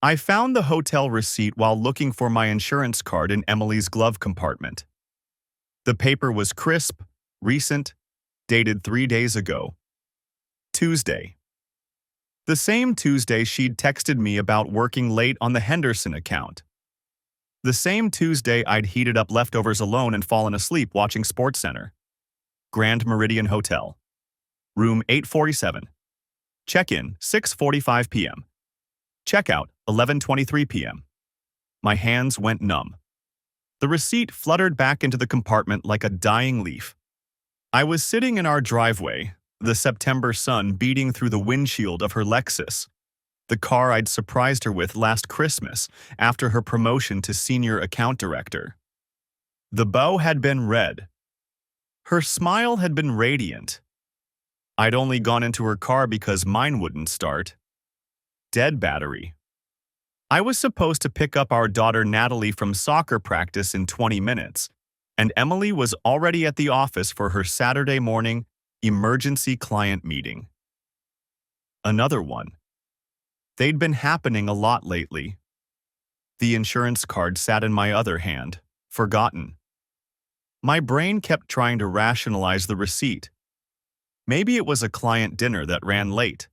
I found the hotel receipt while looking for my insurance card in Emily's glove compartment. The paper was crisp, recent, dated 3 days ago. Tuesday. The same Tuesday she'd texted me about working late on the Henderson account. The same Tuesday I'd heated up leftovers alone and fallen asleep watching SportsCenter. Grand Meridian Hotel. Room 847. Check-in, 6:45 p.m. Checkout, 11:23 p.m. My hands went numb. The receipt fluttered back into the compartment like a dying leaf. I was sitting in our driveway, the September sun beating through the windshield of her Lexus, the car I'd surprised her with last Christmas after her promotion to senior account director. The bow had been red. Her smile had been radiant. I'd only gone into her car because mine wouldn't start. Dead battery. I was supposed to pick up our daughter Natalie from soccer practice in 20 minutes, and Emily was already at the office for her Saturday morning emergency client meeting. Another one. They'd been happening a lot lately. The insurance card sat in my other hand, forgotten. My brain kept trying to rationalize the receipt. Maybe it was a client dinner that ran late.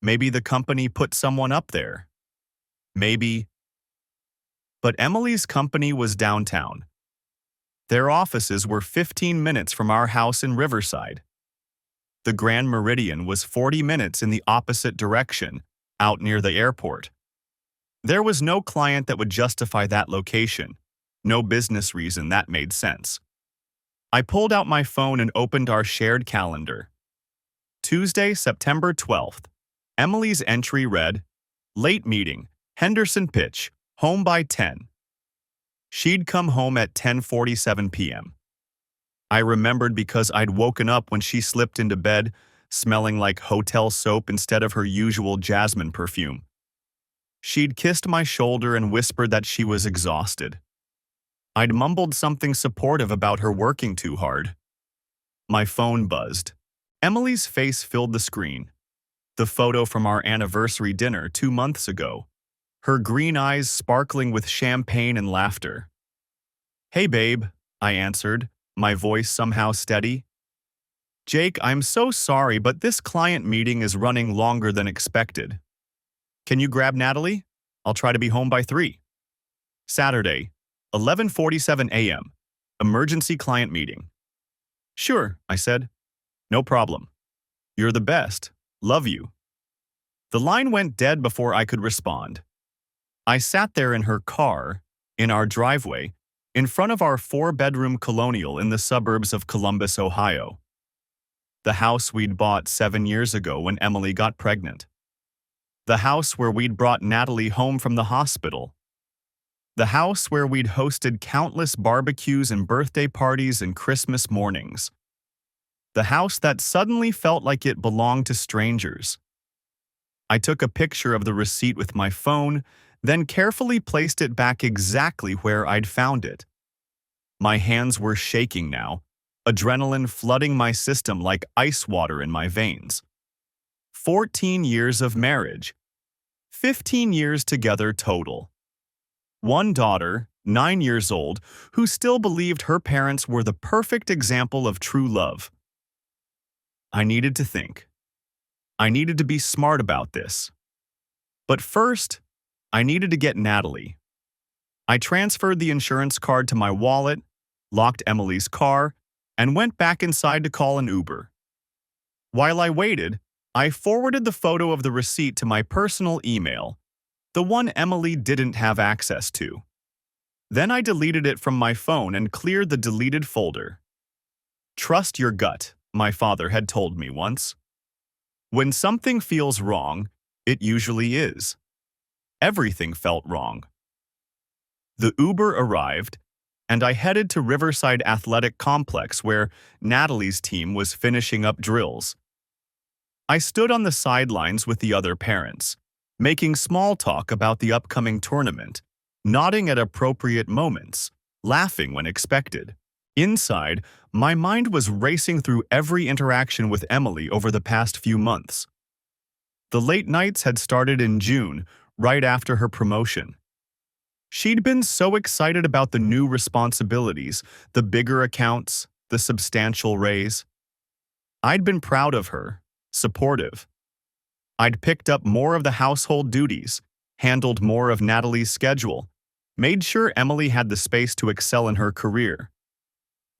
Maybe the company put someone up there. Maybe. But Emily's company was downtown. Their offices were 15 minutes from our house in Riverside. The Grand Meridian was 40 minutes in the opposite direction, out near the airport. There was no client that would justify that location, no business reason that made sense. I pulled out my phone and opened our shared calendar. Tuesday, September 12th. Emily's entry read, "Late meeting, Henderson pitch, home by 10. She'd come home at 10:47 p.m. I remembered because I'd woken up when she slipped into bed, smelling like hotel soap instead of her usual jasmine perfume. She'd kissed my shoulder and whispered that she was exhausted. I'd mumbled something supportive about her working too hard. My phone buzzed. Emily's face filled the screen. The photo from our anniversary dinner 2 months ago. Her green eyes sparkling with champagne and laughter. "Hey, babe," I answered, my voice somehow steady. "Jake, I'm so sorry, but this client meeting is running longer than expected. Can you grab Natalie? I'll try to be home by 3. Saturday, 11:47 a.m. Emergency client meeting. "Sure," I said. "No problem. You're the best. Love you." The line went dead before I could respond. I sat there in her car, in our driveway, in front of our 4-bedroom colonial in the suburbs of Columbus, Ohio. The house we'd bought 7 years ago when Emily got pregnant. The house where we'd brought Natalie home from the hospital. The house where we'd hosted countless barbecues and birthday parties and Christmas mornings. The house that suddenly felt like it belonged to strangers. I took a picture of the receipt with my phone, then carefully placed it back exactly where I'd found it. My hands were shaking now, adrenaline flooding my system like ice water in my veins. 14 years of marriage. 15 years together total. One daughter, 9 years old, who still believed her parents were the perfect example of true love. I needed to think. I needed to be smart about this. But first, I needed to get Natalie. I transferred the insurance card to my wallet, locked Emily's car, and went back inside to call an Uber. While I waited, I forwarded the photo of the receipt to my personal email, the one Emily didn't have access to. Then I deleted it from my phone and cleared the deleted folder. "Trust your gut," my father had told me once. When something feels wrong, it usually is. Everything felt wrong. The Uber arrived, and I headed to Riverside Athletic Complex where Natalie's team was finishing up drills. I stood on the sidelines with the other parents, making small talk about the upcoming tournament, nodding at appropriate moments, laughing when expected. Inside, my mind was racing through every interaction with Emily over the past few months. The late nights had started in June, right after her promotion. She'd been so excited about the new responsibilities, the bigger accounts, the substantial raise. I'd been proud of her, supportive. I'd picked up more of the household duties, handled more of Natalie's schedule, made sure Emily had the space to excel in her career.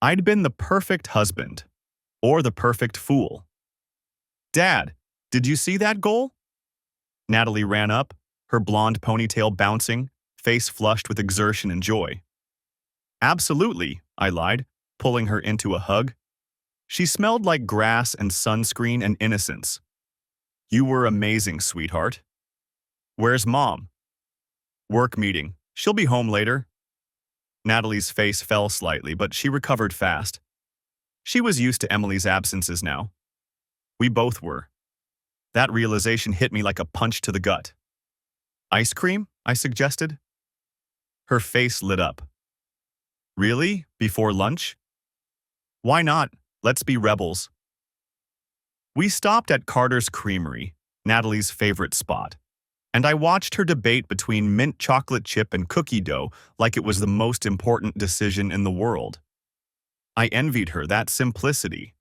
I'd been the perfect husband, or the perfect fool. "Dad, did you see that goal?" Natalie ran up, her blonde ponytail bouncing, face flushed with exertion and joy. "Absolutely," I lied, pulling her into a hug. She smelled like grass and sunscreen and innocence. "You were amazing, sweetheart." "Where's Mom?" "Work meeting. She'll be home later." Natalie's face fell slightly, but she recovered fast. She was used to Emily's absences now. We both were. That realization hit me like a punch to the gut. "Ice cream?" I suggested. Her face lit up. "Really? Before lunch?" "Why not? Let's be rebels." We stopped at Carter's Creamery, Natalie's favorite spot, and I watched her debate between mint chocolate chip and cookie dough like it was the most important decision in the world. I envied her that simplicity.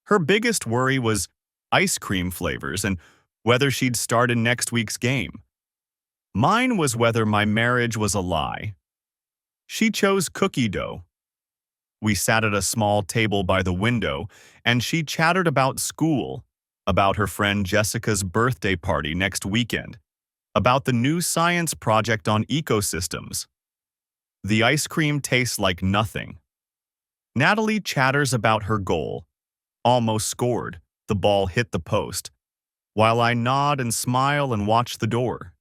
Her biggest worry was ice cream flavors and whether she'd start in next week's game. Mine was whether my marriage was a lie. She chose cookie dough. We sat at a small table by the window, and she chattered about school, about her friend Jessica's birthday party next weekend, about the new science project on ecosystems. The ice cream tastes like nothing. Natalie chatters about her goal. Almost scored. The ball hit the post. While I nod and smile and watch the door.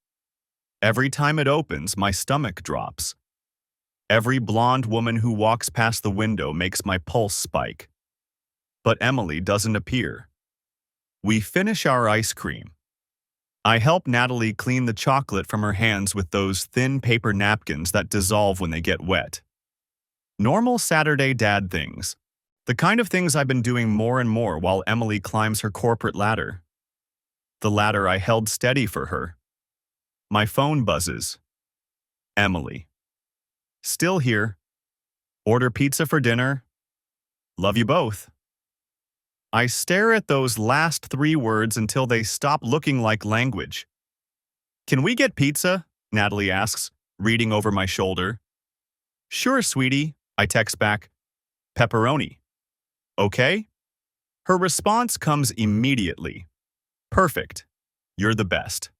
Every time it opens, my stomach drops. Every blonde woman who walks past the window makes my pulse spike. But Emily doesn't appear. We finish our ice cream. I help Natalie clean the chocolate from her hands with those thin paper napkins that dissolve when they get wet. Normal Saturday dad things. The kind of things I've been doing more and more while Emily climbs her corporate ladder. The ladder I held steady for her. My phone buzzes. Emily. "Still here. Order pizza for dinner. Love you both." I stare at those last 3 words until they stop looking like language. "Can we get pizza?" Natalie asks, reading over my shoulder. "Sure, sweetie," I text back. "Pepperoni. Okay?" Her response comes immediately. "Perfect. You're the best."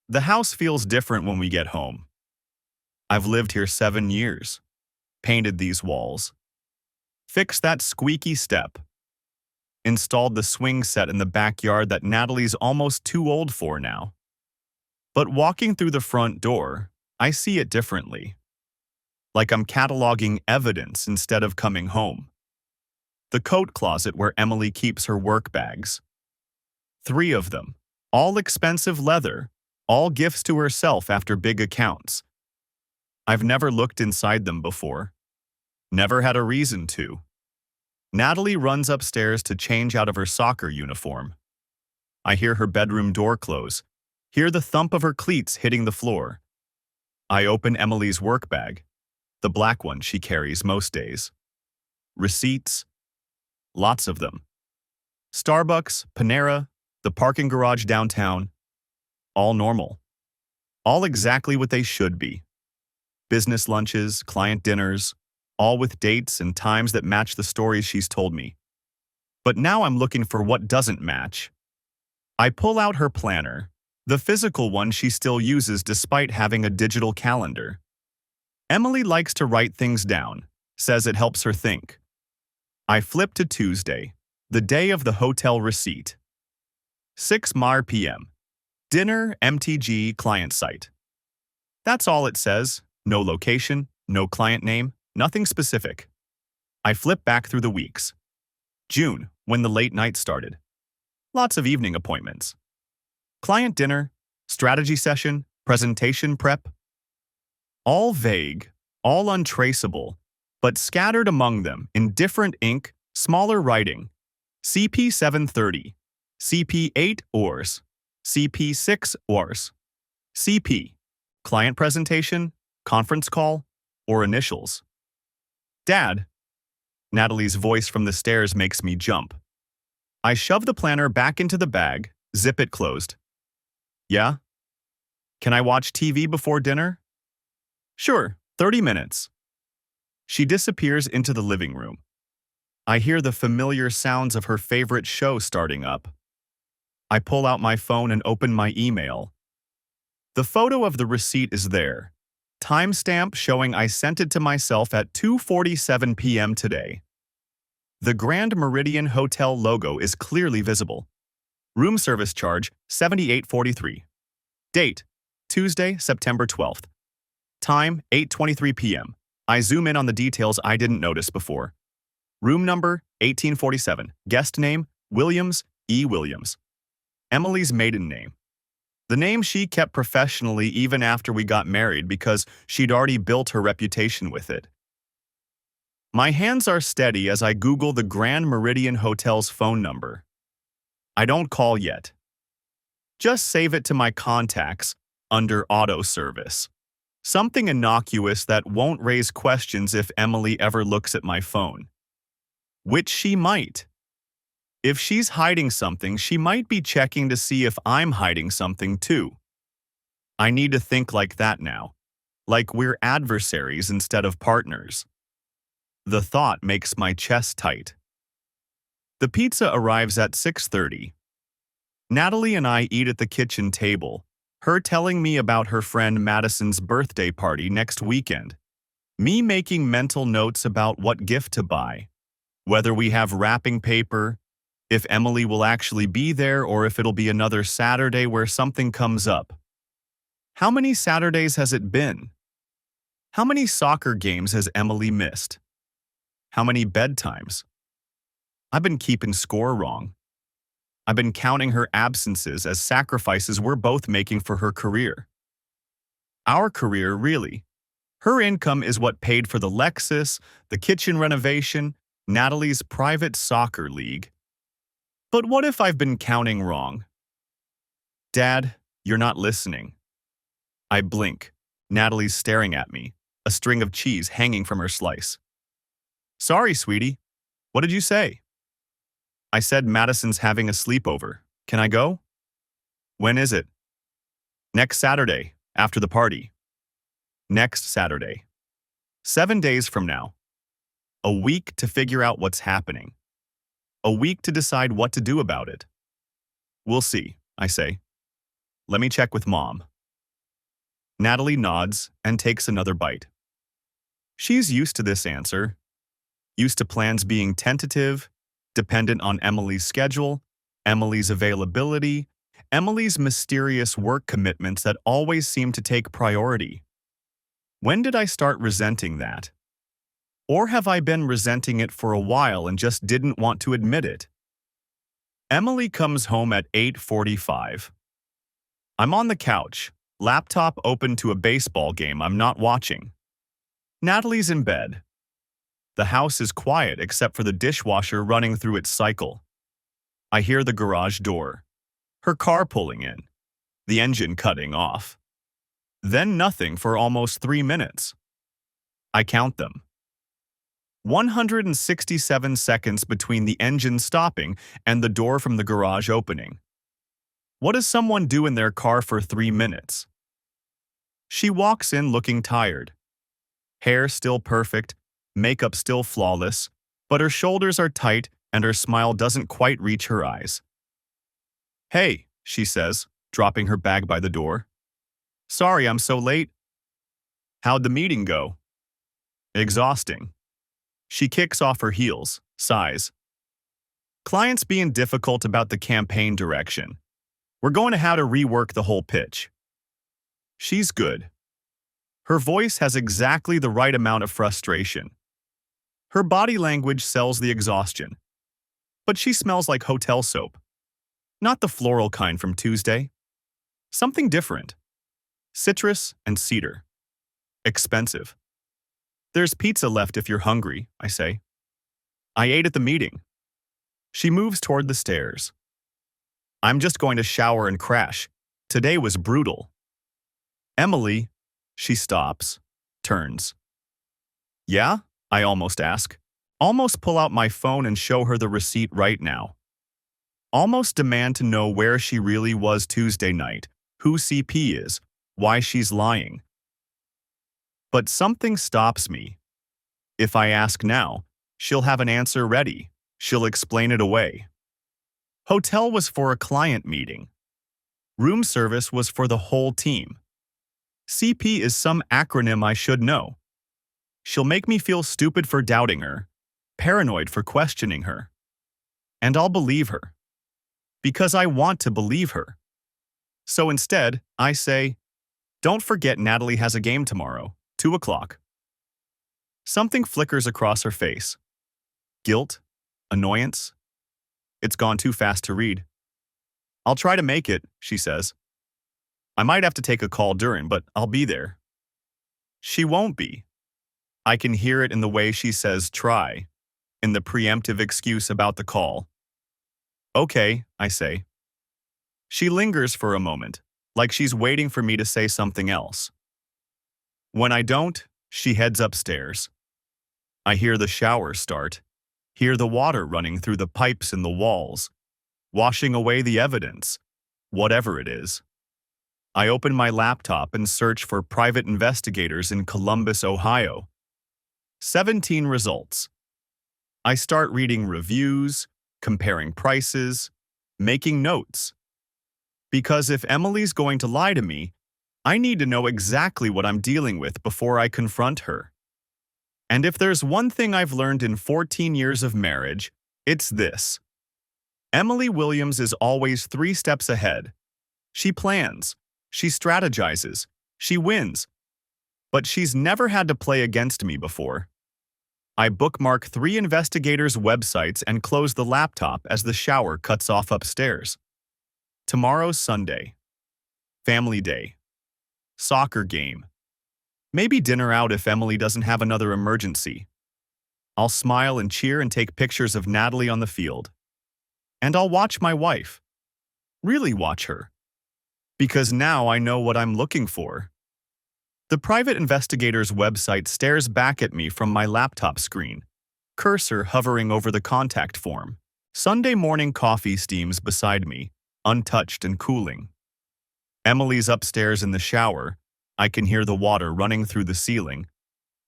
The house feels different when we get home. I've lived here 7 years, painted these walls, fixed that squeaky step, installed the swing set in the backyard that Natalie's almost too old for now. But walking through the front door, I see it differently. Like I'm cataloging evidence instead of coming home. The coat closet where Emily keeps her work bags. 3 of them, all expensive leather, all gifts to herself after big accounts. I've never looked inside them before. Never had a reason to. Natalie runs upstairs to change out of her soccer uniform. I hear her bedroom door close, hear the thump of her cleats hitting the floor. I open Emily's work bag, the black one she carries most days. Receipts, lots of them. Starbucks, Panera, the parking garage downtown, all normal. All exactly what they should be. Business lunches, client dinners, all with dates and times that match the stories she's told me. But now I'm looking for what doesn't match. I pull out her planner, the physical one she still uses despite having a digital calendar. Emily likes to write things down, says it helps her think. I flip to Tuesday, the day of the hotel receipt. 6 p.m. Dinner, MTG, client site. That's all it says. No location, no client name, nothing specific. I flip back through the weeks. June, when the late night started. Lots of evening appointments. Client dinner, strategy session, presentation prep. All vague, all untraceable, but scattered among them in different ink, smaller writing. CP 730, CP 8 ORS. CP 6 hours. CP. Client presentation, conference call, or initials. Dad. Natalie's voice from the stairs makes me jump. I shove the planner back into the bag, zip it closed. Yeah? Can I watch TV before dinner? Sure, 30 minutes. She disappears into the living room. I hear the familiar sounds of her favorite show starting up. I pull out my phone and open my email. The photo of the receipt is there. Timestamp showing I sent it to myself at 2:47 p.m. today. The Grand Meridian Hotel logo is clearly visible. Room service charge, $78.43. Date, Tuesday, September 12th. Time, 8:23 p.m. I zoom in on the details I didn't notice before. Room number, 1847. Guest name, Williams, E. Williams. Emily's maiden name. The name she kept professionally even after we got married because she'd already built her reputation with it. My hands are steady as I Google the Grand Meridian Hotel's phone number. I don't call yet. Just save it to my contacts under auto service. Something innocuous that won't raise questions if Emily ever looks at my phone. Which she might. If she's hiding something, she might be checking to see if I'm hiding something too. I need to think like that now. Like we're adversaries instead of partners. The thought makes my chest tight. The pizza arrives at 6:30. Natalie and I eat at the kitchen table, her telling me about her friend Madison's birthday party next weekend. Me making mental notes about what gift to buy, whether we have wrapping paper, if Emily will actually be there or if it'll be another Saturday where something comes up. How many Saturdays has it been? How many soccer games has Emily missed? How many bedtimes? I've been keeping score wrong. I've been counting her absences as sacrifices we're both making for her career. Our career, really. Her income is what paid for the Lexus, the kitchen renovation, Natalie's private soccer league. But what if I've been counting wrong? Dad, you're not listening. I blink. Natalie's staring at me, a string of cheese hanging from her slice. Sorry, sweetie. What did you say? I said Madison's having a sleepover. Can I go? When is it? Next Saturday, after the party. Next Saturday. 7 days from now. A week to figure out what's happening. A week to decide what to do about it. We'll see, I say. Let me check with Mom. Natalie nods and takes another bite. She's used to this answer. Used to plans being tentative, dependent on Emily's schedule, Emily's availability, Emily's mysterious work commitments that always seem to take priority. When did I start resenting that? Or have I been resenting it for a while and just didn't want to admit it? Emily comes home at 8:45. I'm on the couch, laptop open to a baseball game I'm not watching. Natalie's in bed. The house is quiet except for the dishwasher running through its cycle. I hear the garage door, her car pulling in, the engine cutting off. Then nothing for almost 3 minutes. I count them. 167 seconds between the engine stopping and the door from the garage opening. What does someone do in their car for 3 minutes? She walks in looking tired. Hair still perfect, makeup still flawless, but her shoulders are tight and her smile doesn't quite reach her eyes. Hey, she says, dropping her bag by the door. Sorry I'm so late. How'd the meeting go? Exhausting. She kicks off her heels, sighs. Clients being difficult about the campaign direction. We're going to have to rework the whole pitch. She's good. Her voice has exactly the right amount of frustration. Her body language sells the exhaustion. But she smells like hotel soap. Not the floral kind from Tuesday. Something different. Citrus and cedar. Expensive. There's pizza left if you're hungry, I say. I ate at the meeting. She moves toward the stairs. I'm just going to shower and crash. Today was brutal. Emily, she stops, turns. Yeah? I almost ask. Almost pull out my phone and show her the receipt right now. Almost demand to know where she really was Tuesday night, who CP is, why she's lying. But something stops me. If I ask now, she'll have an answer ready. She'll explain it away. Hotel was for a client meeting. Room service was for the whole team. CP is some acronym I should know. She'll make me feel stupid for doubting her, paranoid for questioning her. And I'll believe her. Because I want to believe her. So instead, I say, don't forget Natalie has a game tomorrow, 2 o'clock. Something flickers across her face. Guilt? Annoyance? It's gone too fast to read. I'll try to make it, she says. I might have to take a call during, but I'll be there. She won't be. I can hear it in the way she says try, in the preemptive excuse about the call. Okay, I say. She lingers for a moment, like she's waiting for me to say something else. When I don't, she heads upstairs. I hear the shower start, hear the water running through the pipes in the walls, washing away the evidence, whatever it is. I open my laptop and search for private investigators in Columbus, Ohio. 17 results. I start reading reviews, comparing prices, making notes. Because if Emily's going to lie to me, I need to know exactly what I'm dealing with before I confront her. And if there's one thing I've learned in 14 years of marriage, it's this. Emily Williams is always 3 steps ahead. She plans, she strategizes, she wins. But she's never had to play against me before. I bookmark 3 investigators' websites and close the laptop as the shower cuts off upstairs. Tomorrow's Sunday. Family day. Soccer game. Maybe dinner out if Emily doesn't have another emergency. I'll smile and cheer and take pictures of Natalie on the field. And I'll watch my wife. Really watch her. Because now I know what I'm looking for. The private investigator's website stares back at me from my laptop screen, cursor hovering over the contact form. Sunday morning coffee steams beside me, untouched and cooling. Emily's upstairs in the shower. I can hear the water running through the ceiling.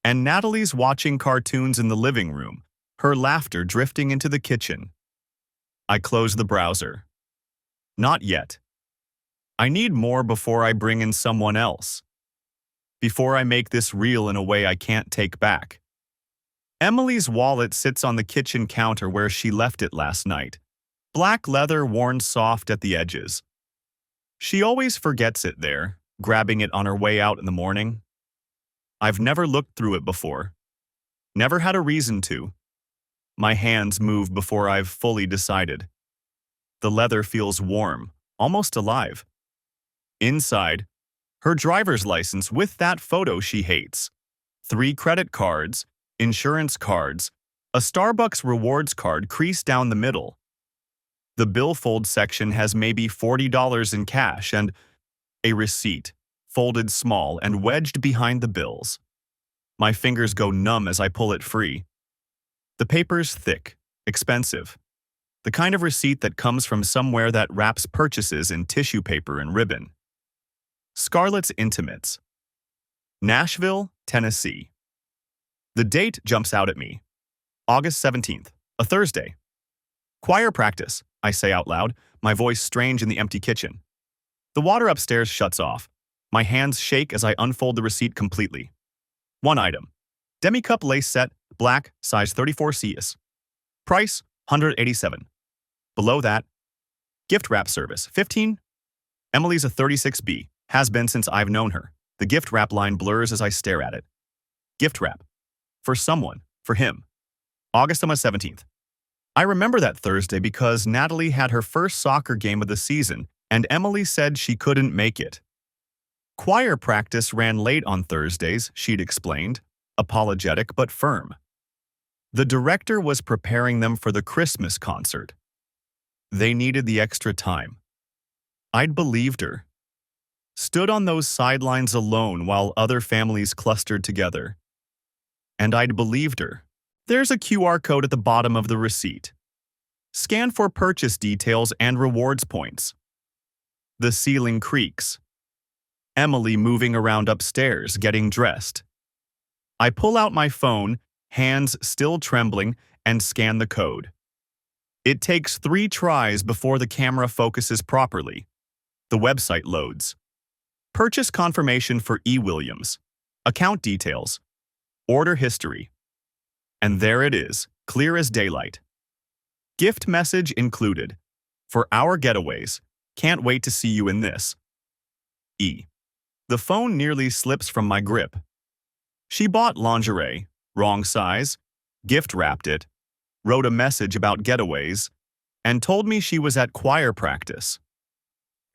And Natalie's watching cartoons in the living room, her laughter drifting into the kitchen. I close the browser. Not yet. I need more before I bring in someone else. Before I make this real in a way I can't take back. Emily's wallet sits on the kitchen counter where she left it last night. Black leather worn soft at the edges. She always forgets it there, grabbing it on her way out in the morning. I've never looked through it before. Never had a reason to. My hands move before I've fully decided. The leather feels warm, almost alive. Inside, her driver's license with that photo she hates. 3 credit cards, insurance cards, a Starbucks rewards card creased down the middle. The billfold section has maybe $40 in cash and a receipt, folded small and wedged behind the bills. My fingers go numb as I pull it free. The paper's thick, expensive. The kind of receipt that comes from somewhere that wraps purchases in tissue paper and ribbon. Scarlett's Intimates. Nashville, Tennessee. The date jumps out at me. August 17th, a Thursday. Choir practice, I say out loud, my voice strange in the empty kitchen. The water upstairs shuts off. My hands shake as I unfold the receipt completely. 1 item. Demi-cup lace set, black, size 34 CS. Price, $187. Below that, gift wrap service, $15. Emily's a 36B. Has been since I've known her. The gift wrap line blurs as I stare at it. Gift wrap. For someone. For him. August 17th. I remember that Thursday because Natalie had her first soccer game of the season, and Emily said she couldn't make it. Choir practice ran late on Thursdays, she'd explained, apologetic but firm. The director was preparing them for the Christmas concert. They needed the extra time, I'd believed her. Stood on those sidelines alone while other families clustered together. And I'd believed her. There's a QR code at the bottom of the receipt. Scan for purchase details and rewards points. The ceiling creaks. Emily moving around upstairs, getting dressed. I pull out my phone, hands still trembling, and scan the code. It takes 3 tries before the camera focuses properly. The website loads. Purchase confirmation for E. Williams. Account details. Order history. And there it is, clear as daylight. Gift message included. For our getaways. Can't wait to see you in this. E. The phone nearly slips from my grip. She bought lingerie, wrong size, gift-wrapped it, wrote a message about getaways, and told me she was at choir practice.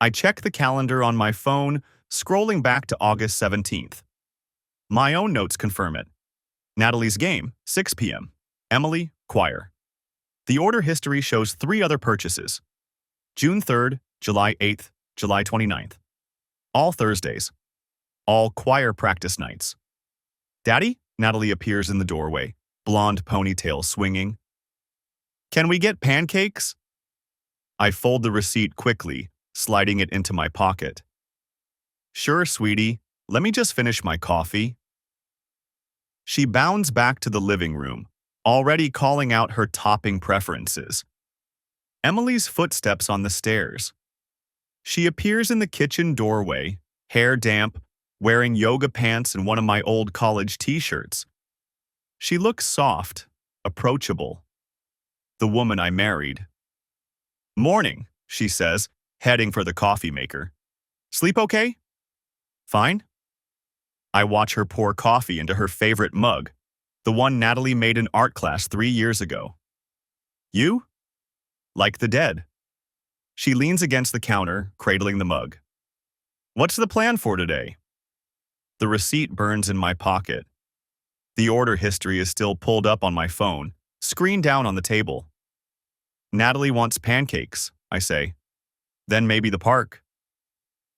I check the calendar on my phone, scrolling back to August 17th. My own notes confirm it. Natalie's game, 6 p.m. Emily, choir. The order history shows 3 other purchases. June 3rd, July 8th, July 29th. All Thursdays. All choir practice nights. Daddy? Natalie appears in the doorway, blonde ponytail swinging. Can we get pancakes? I fold the receipt quickly, sliding it into my pocket. Sure, sweetie. Let me just finish my coffee. She bounds back to the living room, already calling out her topping preferences. Emily's footsteps on the stairs. She appears in the kitchen doorway, hair damp, wearing yoga pants and one of my old college t-shirts. She looks soft, approachable. The woman I married. Morning, she says, heading for the coffee maker. Sleep okay? Fine? I watch her pour coffee into her favorite mug, the one Natalie made in art class 3 years ago. You? Like the dead. She leans against the counter, cradling the mug. What's the plan for today? The receipt burns in my pocket. The order history is still pulled up on my phone, screen down on the table. Natalie wants pancakes, I say. Then maybe the park.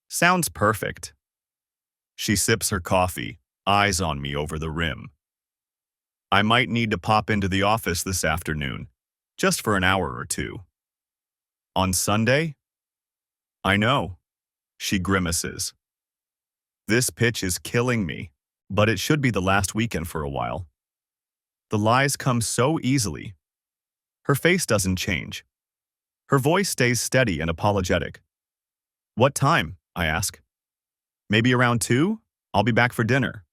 Sounds perfect. She sips her coffee, eyes on me over the rim. I might need to pop into the office this afternoon, just for an hour or 2. On Sunday? I know. She grimaces. This pitch is killing me, but it should be the last weekend for a while. The lies come so easily. Her face doesn't change. Her voice stays steady and apologetic. What time? I ask. Maybe around 2? I'll be back for dinner.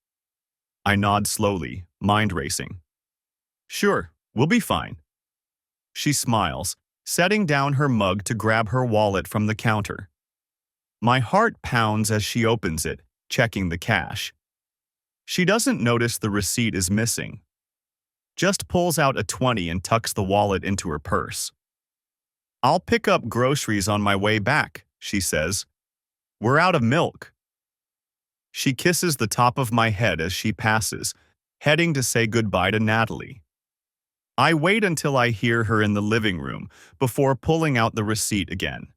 I nod slowly, mind racing. Sure, we'll be fine. She smiles, setting down her mug to grab her wallet from the counter. My heart pounds as she opens it, checking the cash. She doesn't notice the receipt is missing. Just pulls out a 20 and tucks the wallet into her purse. I'll pick up groceries on my way back, she says. We're out of milk. She kisses the top of my head as she passes, heading to say goodbye to Natalie. I wait until I hear her in the living room before pulling out the receipt again.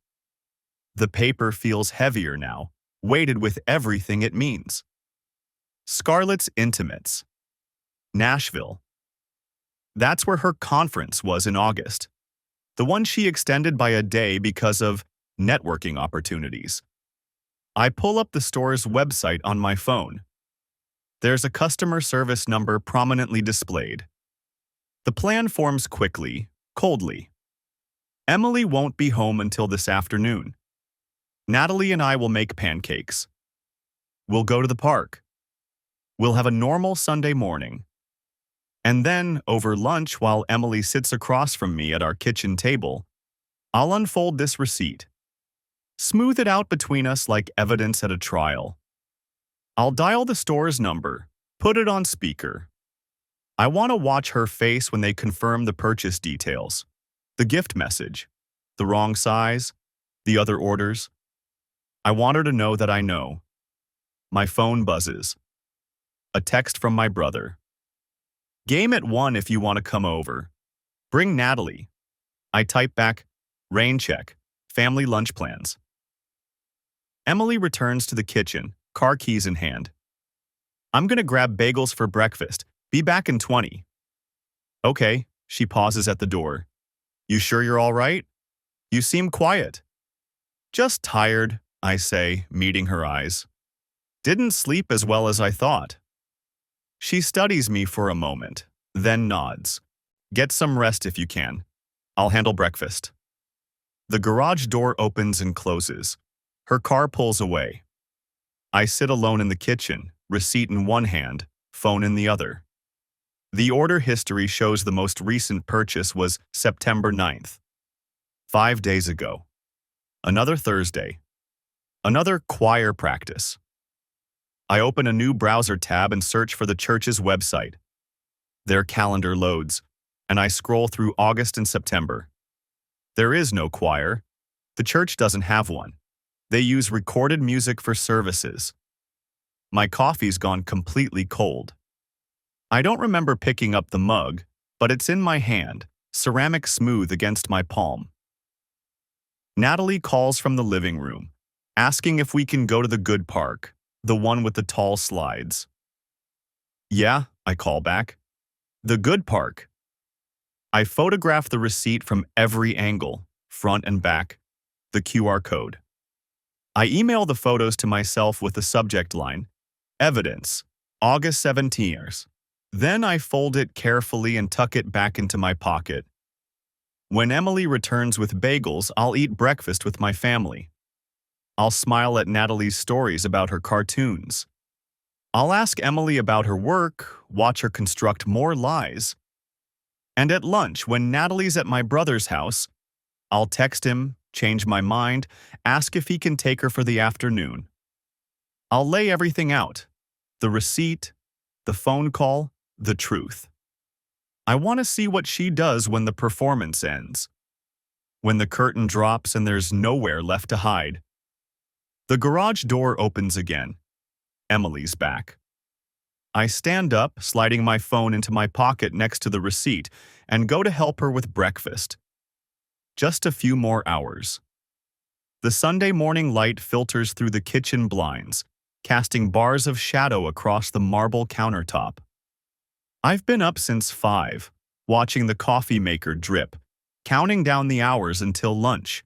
The paper feels heavier now, weighted with everything it means. Scarlett's Intimates. Nashville. That's where her conference was in August. The one she extended by a day because of networking opportunities. I pull up the store's website on my phone. There's a customer service number prominently displayed. The plan forms quickly, coldly. Emily won't be home until this afternoon. Natalie and I will make pancakes. We'll go to the park. We'll have a normal Sunday morning. And then, over lunch while Emily sits across from me at our kitchen table, I'll unfold this receipt. Smooth it out between us like evidence at a trial. I'll dial the store's number, put it on speaker. I want to watch her face when they confirm the purchase details, the gift message, the wrong size, the other orders. I want her to know that I know. My phone buzzes. A text from my brother. Game at 1 if you want to come over. Bring Natalie. I type back, rain check, family lunch plans. Emily returns to the kitchen, car keys in hand. I'm gonna grab bagels for breakfast. Be back in 20. Okay, she pauses at the door. You sure you're all right? You seem quiet. Just tired, I say, meeting her eyes. Didn't sleep as well as I thought. She studies me for a moment, then nods. Get some rest if you can. I'll handle breakfast. The garage door opens and closes. Her car pulls away. I sit alone in the kitchen, receipt in one hand, phone in the other. The order history shows the most recent purchase was September 9th. 5 days ago. Another Thursday. Another choir practice. I open a new browser tab and search for the church's website. Their calendar loads, and I scroll through August and September. There is no choir. The church doesn't have one. They use recorded music for services. My coffee's gone completely cold. I don't remember picking up the mug, but it's in my hand, ceramic smooth against my palm. Natalie calls from the living room, asking if we can go to the good park, the one with the tall slides. Yeah, I call back. The good park. I photograph the receipt from every angle, front and back, the QR code. I email the photos to myself with the subject line, Evidence, August 17th. Then I fold it carefully and tuck it back into my pocket. When Emily returns with bagels, I'll eat breakfast with my family. I'll smile at Natalie's stories about her cartoons. I'll ask Emily about her work, watch her construct more lies. And at lunch, when Natalie's at my brother's house, I'll text him, change my mind, ask if he can take her for the afternoon. I'll lay everything out. The receipt, the phone call, the truth. I want to see what she does when the performance ends. When the curtain drops and there's nowhere left to hide. The garage door opens again. Emily's back. I stand up, sliding my phone into my pocket next to the receipt, and go to help her with breakfast. Just a few more hours. The Sunday morning light filters through the kitchen blinds, casting bars of shadow across the marble countertop. I've been up since 5, watching the coffee maker drip, counting down the hours until lunch.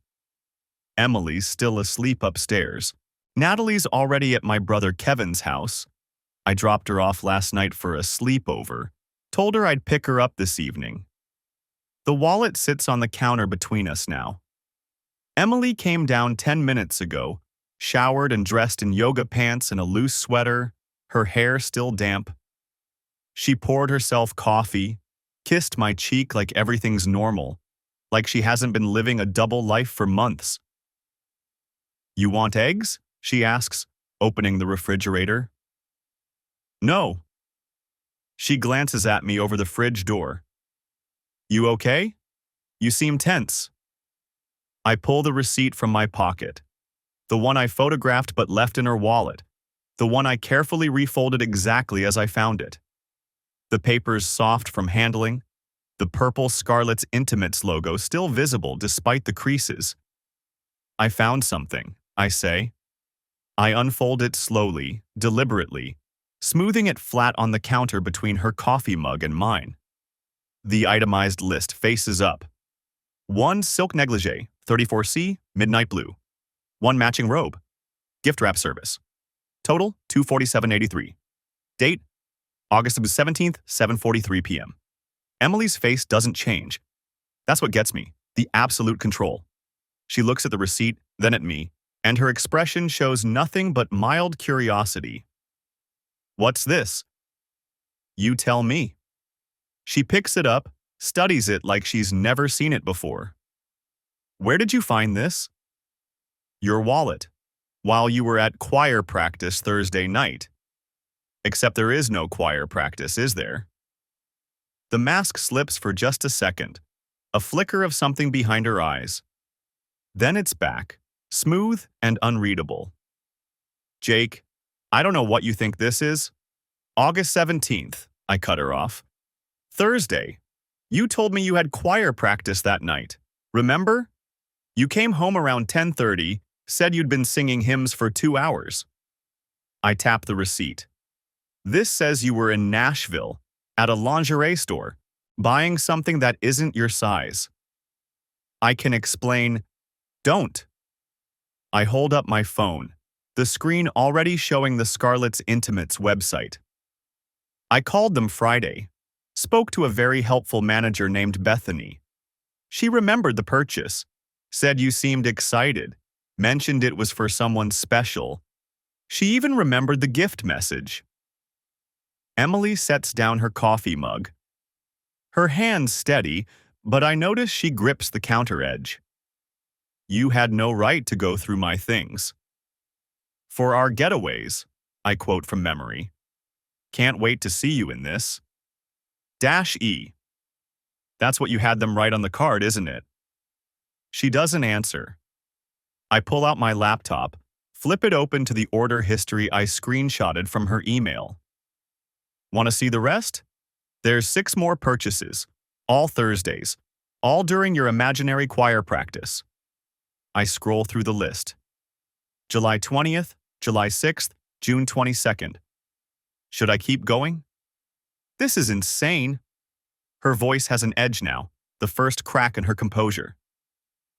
Emily's still asleep upstairs. Natalie's already at my brother Kevin's house. I dropped her off last night for a sleepover, told her I'd pick her up this evening. The wallet sits on the counter between us now. Emily came down 10 minutes ago, showered and dressed in yoga pants and a loose sweater, her hair still damp. She poured herself coffee, kissed my cheek like everything's normal, like she hasn't been living a double life for months. You want eggs? She asks, opening the refrigerator. No. She glances at me over the fridge door. You okay? You seem tense. I pull the receipt from my pocket. The one I photographed but left in her wallet. The one I carefully refolded exactly as I found it. The paper's soft from handling. The purple Scarlett's Intimates logo still visible despite the creases. I found something, I say. I unfold it slowly, deliberately, smoothing it flat on the counter between her coffee mug and mine. The itemized list faces up. 1 silk negligee, 34C, midnight blue. 1 matching robe. Gift wrap service. Total, $247.83. Date, August 17th, 7:43 p.m. Emily's face doesn't change. That's what gets me, the absolute control. She looks at the receipt, then at me, and her expression shows nothing but mild curiosity. What's this? You tell me. She picks it up, studies it like she's never seen it before. Where did you find this? Your wallet, while you were at choir practice Thursday night. Except there is no choir practice, is there? The mask slips for just a second, a flicker of something behind her eyes. Then it's back, smooth and unreadable. Jake, I don't know what you think this is. August 17th, I cut her off. Thursday. You told me you had choir practice that night. Remember? You came home around 10:30, Said you'd been singing hymns for 2 hours. I tap the receipt. This says you were in Nashville, at a lingerie store, buying something that isn't your size. I can explain, don't. I hold up my phone, the screen already showing the Scarlett's Intimates website. I called them Friday, spoke to a very helpful manager named Bethany. She remembered the purchase, said you seemed excited, mentioned it was for someone special. She even remembered the gift message. Emily sets down her coffee mug. Her hands steady, but I notice she grips the counter edge. You had no right to go through my things. For our getaways, I quote from memory. Can't wait to see you in this. -E. That's what you had them write on the card, isn't it? She doesn't answer. I pull out my laptop, flip it open to the order history I screenshotted from her email. Want to see the rest? There's 6 more purchases, all Thursdays, all during your imaginary choir practice. I scroll through the list. July 20th, July 6th, June 22nd. Should I keep going? This is insane. Her voice has an edge now, the first crack in her composure.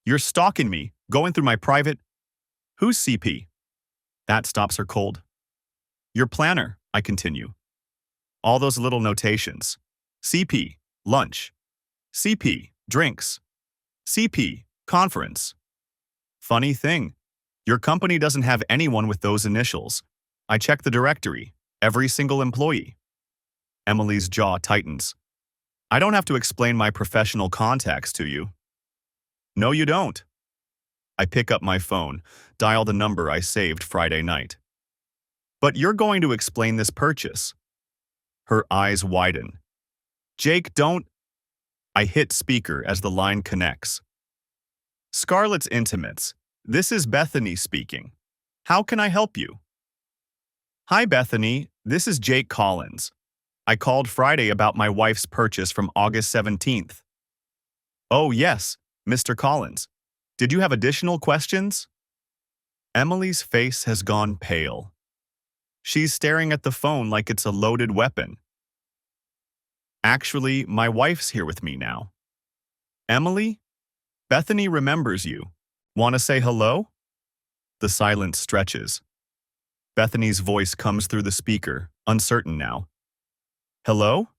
You're stalking me, going through my private... Who's CP? That stops her cold. Your planner, I continue. All those little notations. CP, lunch. CP, drinks. CP, conference. Funny thing, your company doesn't have anyone with those initials. I check the directory, every single employee. Emily's jaw tightens. I don't have to explain my professional contacts to you. No, you don't. I pick up my phone, dial the number I saved Friday night. But you're going to explain this purchase. Her eyes widen. Jake, don't... I hit speaker as the line connects. Scarlett's Intimates, this is Bethany speaking. How can I help you? Hi, Bethany, this is Jake Collins. I called Friday about my wife's purchase from August 17th. Oh, yes, Mr. Collins. Did you have additional questions? Emily's face has gone pale. She's staring at the phone like it's a loaded weapon. Actually, my wife's here with me now. Emily? Bethany remembers you. Want to say hello? The silence stretches. Bethany's voice comes through the speaker, uncertain now. Hello?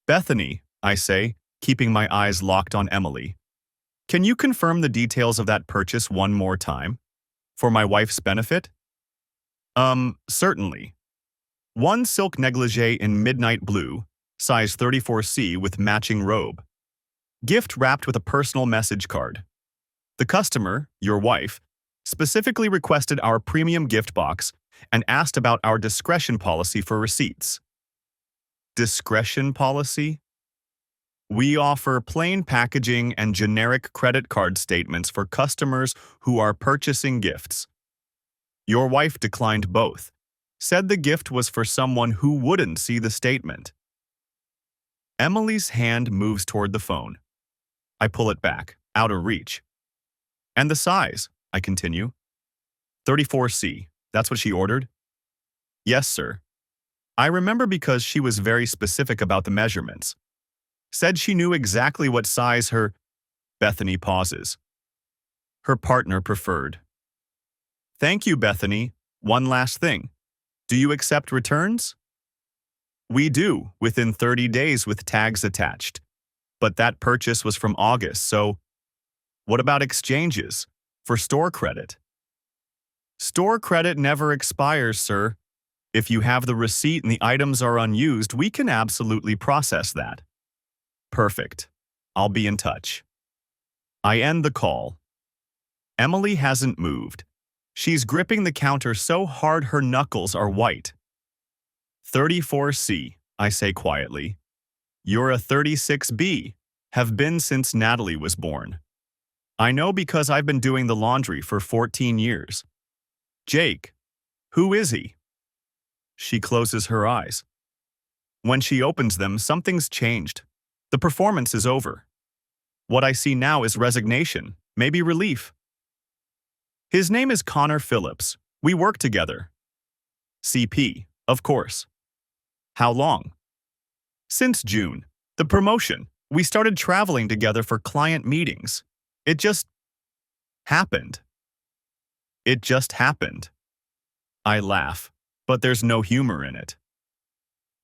Bethany, I say, keeping my eyes locked on Emily. Can you confirm the details of that purchase one more time? For my wife's benefit? Certainly. 1 silk negligee in midnight blue, size 34C with matching robe. Gift wrapped with a personal message card. The customer, your wife, specifically requested our premium gift box and asked about our discretion policy for receipts. Discretion policy? We offer plain packaging and generic credit card statements for customers who are purchasing gifts. Your wife declined both, said the gift was for someone who wouldn't see the statement. Emily's hand moves toward the phone. I pull it back, out of reach. And the size, I continue. 34C, that's what she ordered? Yes, sir. I remember because she was very specific about the measurements. Said she knew exactly what size her... Bethany pauses. Her partner preferred. Thank you, Bethany. One last thing. Do you accept returns? We do, within 30 days with tags attached. But that purchase was from August, so... What about exchanges? For store credit? Store credit never expires, sir. If you have the receipt and the items are unused, we can absolutely process that. Perfect. I'll be in touch. I end the call. Emily hasn't moved. She's gripping the counter so hard her knuckles are white. 34C, I say quietly. You're a 36B. Have been since Natalie was born. I know because I've been doing the laundry for 14 years. Jake, who is he? She closes her eyes. When she opens them, something's changed. The performance is over. What I see now is resignation, maybe relief. His name is Connor Phillips. We work together. CP, of course. How long? Since June. The promotion. We started traveling together for client meetings. It just happened. It just happened. I laugh, but there's no humor in it.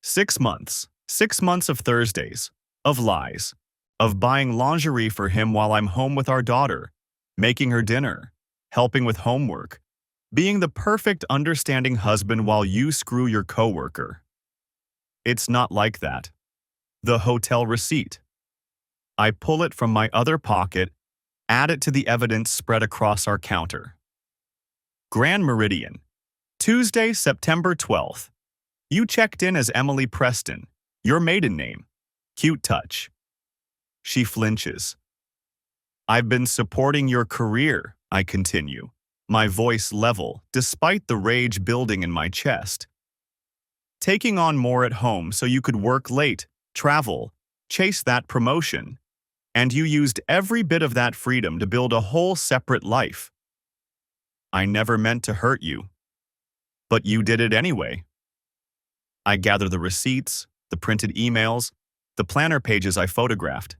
6 months. 6 months of Thursdays. Of lies. Of buying lingerie for him while I'm home with our daughter. Making her dinner. Helping with homework. Being the perfect understanding husband while you screw your coworker. It's not like that. The hotel receipt. I pull it from my other pocket, add it to the evidence spread across our counter. Grand Meridian. Tuesday, September 12th. You checked in as Emily Preston. Your maiden name. Cute touch. She flinches. I've been supporting your career, I continue, my voice level, despite the rage building in my chest. Taking on more at home so you could work late, travel, chase that promotion. And you used every bit of that freedom to build a whole separate life. I never meant to hurt you. But you did it anyway. I gather the receipts, the printed emails, the planner pages I photographed.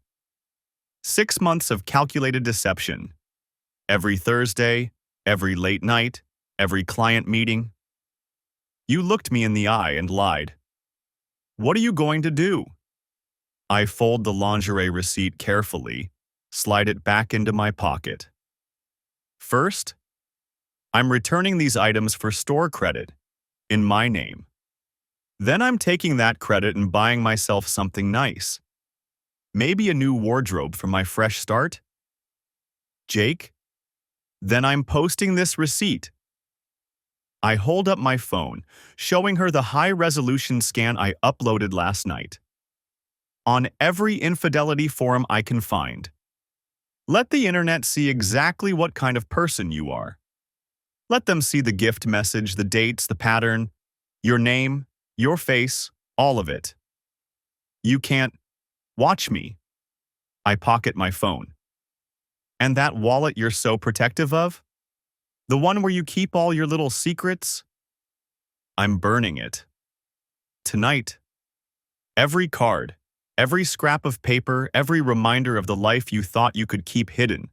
6 months of calculated deception. Every Thursday, every late night, every client meeting. You looked me in the eye and lied. What are you going to do? I fold the lingerie receipt carefully, slide it back into my pocket. First, I'm returning these items for store credit, in my name. Then I'm taking that credit and buying myself something nice. Maybe a new wardrobe for my fresh start? Jake? Then I'm posting this receipt. I hold up my phone, showing her the high-resolution scan I uploaded last night. On every infidelity forum I can find. Let the internet see exactly what kind of person you are. Let them see the gift message, the dates, the pattern, your name, your face, all of it. You can't watch me. I pocket my phone. And that wallet you're so protective of? The one where you keep all your little secrets? I'm burning it. Tonight. Every card, every scrap of paper, every reminder of the life you thought you could keep hidden.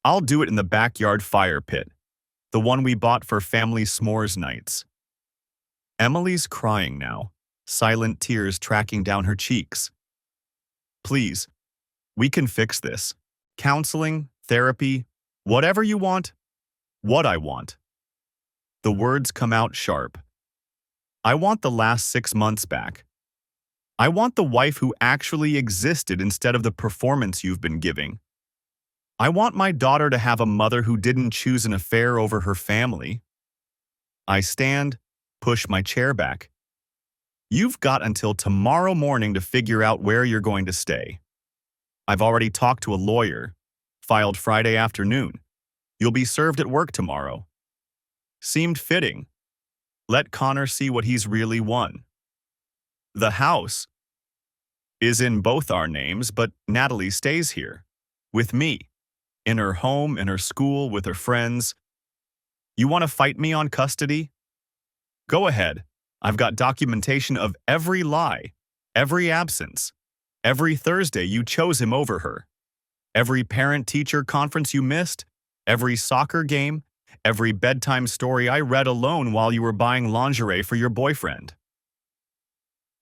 I'll do it in the backyard fire pit, the one we bought for family s'mores nights. Emily's crying now, silent tears tracking down her cheeks. Please, we can fix this. Counseling, therapy, whatever you want, what I want. The words come out sharp. I want the last 6 months back. I want the wife who actually existed instead of the performance you've been giving. I want my daughter to have a mother who didn't choose an affair over her family. I stand, push my chair back. You've got until tomorrow morning to figure out where you're going to stay. I've already talked to a lawyer, filed Friday afternoon. You'll be served at work tomorrow. Seemed fitting. Let Connor see what he's really won. The house is in both our names, but Natalie stays here, with me, in her home, in her school, with her friends. You want to fight me on custody? Go ahead. I've got documentation of every lie, every absence, every Thursday you chose him over her, every parent-teacher conference you missed, every soccer game, every bedtime story I read alone while you were buying lingerie for your boyfriend.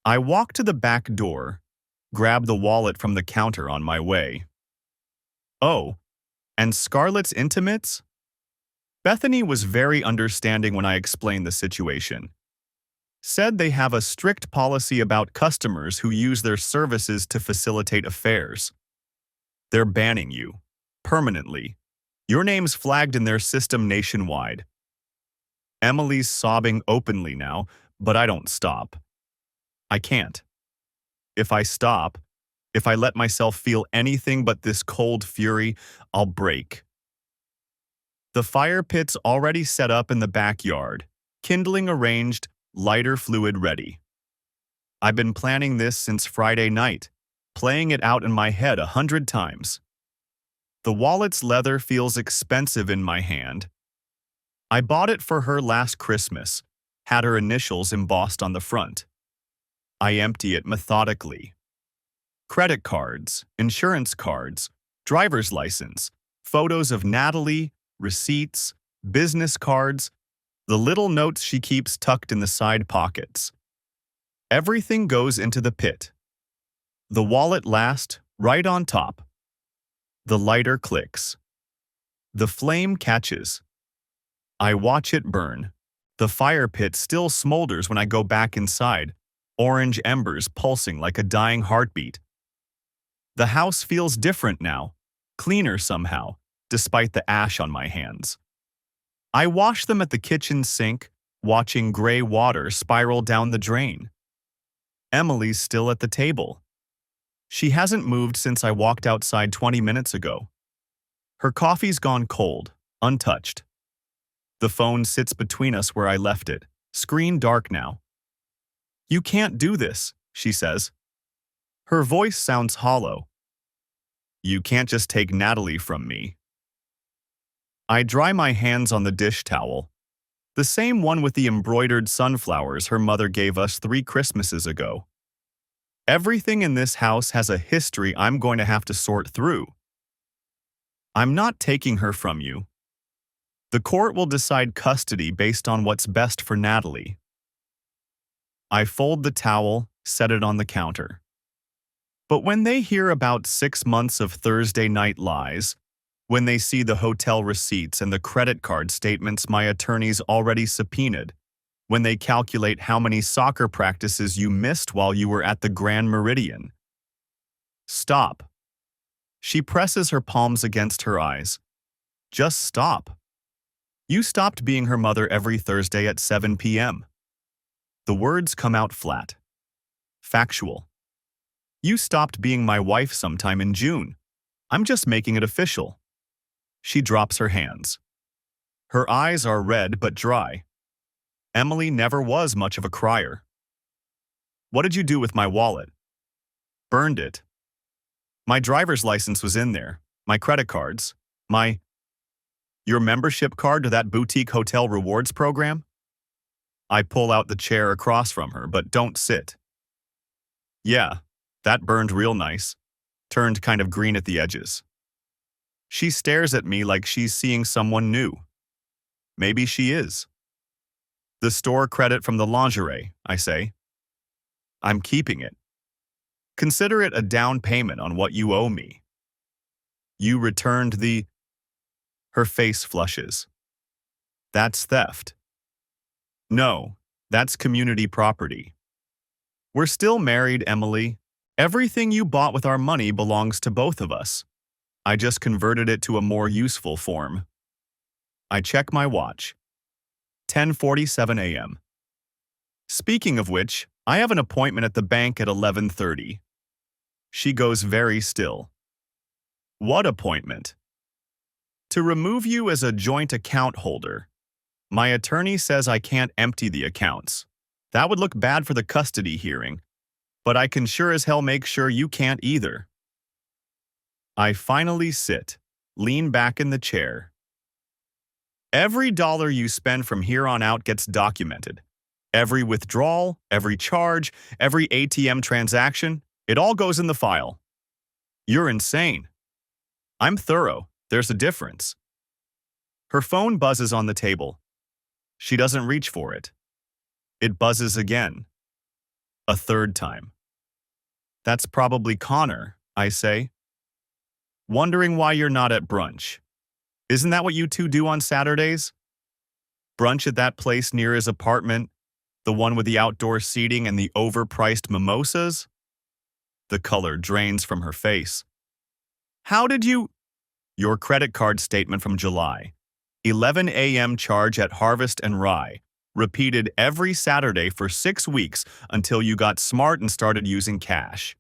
I walk to the back door, grab the wallet from the counter on my way. Oh, and Scarlett's intimates? Bethany was very understanding when I explained the situation. Said they have a strict policy about customers who use their services to facilitate affairs. They're banning you, permanently. Your name's flagged in their system nationwide. Emily's sobbing openly now, but I don't stop. I can't. If I stop, if I let myself feel anything but this cold fury, I'll break. The fire pit's already set up in the backyard, kindling arranged, lighter fluid ready. I've been planning this since Friday night, playing it out in my head 100 times. The wallet's leather feels expensive in my hand. I bought it for her last Christmas, had her initials embossed on the front. I empty it methodically. Credit cards, insurance cards, driver's license, photos of Natalie, receipts, business cards, the little notes she keeps tucked in the side pockets. Everything goes into the pit. The wallet last, right on top. The lighter clicks. The flame catches. I watch it burn. The fire pit still smolders when I go back inside, orange embers pulsing like a dying heartbeat. The house feels different now, cleaner somehow, despite the ash on my hands. I wash them at the kitchen sink, watching gray water spiral down the drain. Emily's still at the table. She hasn't moved since I walked outside 20 minutes ago. Her coffee's gone cold, untouched. The phone sits between us where I left it, screen dark now. "You can't do this," she says. Her voice sounds hollow. "You can't just take Natalie from me." I dry my hands on the dish towel, the same one with the embroidered sunflowers her mother gave us 3 Christmases ago. Everything in this house has a history I'm going to have to sort through. I'm not taking her from you. The court will decide custody based on what's best for Natalie. I fold the towel, set it on the counter. But when they hear about 6 months of Thursday night lies, when they see the hotel receipts and the credit card statements my attorneys already subpoenaed, when they calculate how many soccer practices you missed while you were at the Grand Meridian. Stop. She presses her palms against her eyes. Just stop. You stopped being her mother every Thursday at 7 p.m. The words come out flat. Factual. You stopped being my wife sometime in June. I'm just making it official. She drops her hands. Her eyes are red but dry. Emily never was much of a crier. What did you do with my wallet? Burned it. My driver's license was in there, my credit cards, your membership card to that boutique hotel rewards program? I pull out the chair across from her, but don't sit. Yeah, that burned real nice, turned kind of green at the edges. She stares at me like she's seeing someone new. Maybe she is. The store credit from the lingerie, I say. I'm keeping it. Consider it a down payment on what you owe me. You returned the... Her face flushes. That's theft. No, that's community property. We're still married, Emily. Everything you bought with our money belongs to both of us. I just converted it to a more useful form. I check my watch. 10:47 a.m. Speaking of which, I have an appointment at the bank at 11:30. She goes very still. What appointment? To remove you as a joint account holder. My attorney says I can't empty the accounts. That would look bad for the custody hearing, but I can sure as hell make sure you can't either. I finally sit, lean back in the chair. Every dollar you spend from here on out gets documented. Every withdrawal, every charge, every ATM transaction, it all goes in the file. You're insane. I'm thorough. There's a difference. Her phone buzzes on the table. She doesn't reach for it. It buzzes again. A third time. That's probably Connor, I say. Wondering why you're not at brunch. Isn't that what you two do on Saturdays? Brunch at that place near his apartment, the one with the outdoor seating and the overpriced mimosas? The color drains from her face. How did you... Your credit card statement from July. 11 a.m. charge at Harvest and Rye. Repeated every Saturday for 6 weeks until you got smart and started using cash.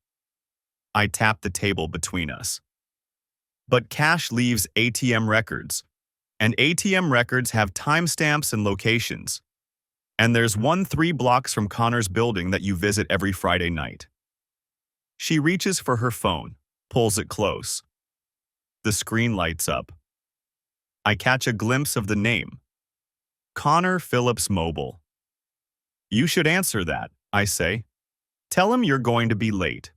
I tap the table between us. But cash leaves ATM records, and ATM records have timestamps and locations. And there's one 3 blocks from Connor's building that you visit every Friday night. She reaches for her phone, pulls it close. The screen lights up. I catch a glimpse of the name. Connor Phillips Mobile. You should answer that, I say. Tell him you're going to be late.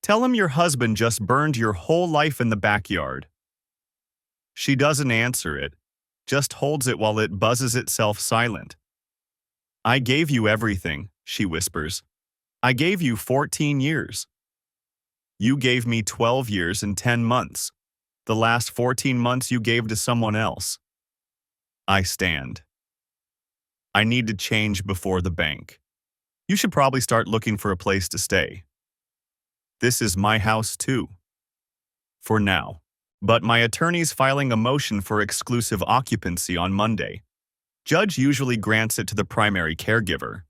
Tell him your husband just burned your whole life in the backyard. She doesn't answer it, just holds it while it buzzes itself silent. I gave you everything, she whispers. I gave you 14 years. You gave me 12 years and 10 months. The last 14 months you gave to someone else. I stand. I need to change before the bank. You should probably start looking for a place to stay. This is my house too. For now. But my attorney's filing a motion for exclusive occupancy on Monday. Judge usually grants it to the primary caregiver.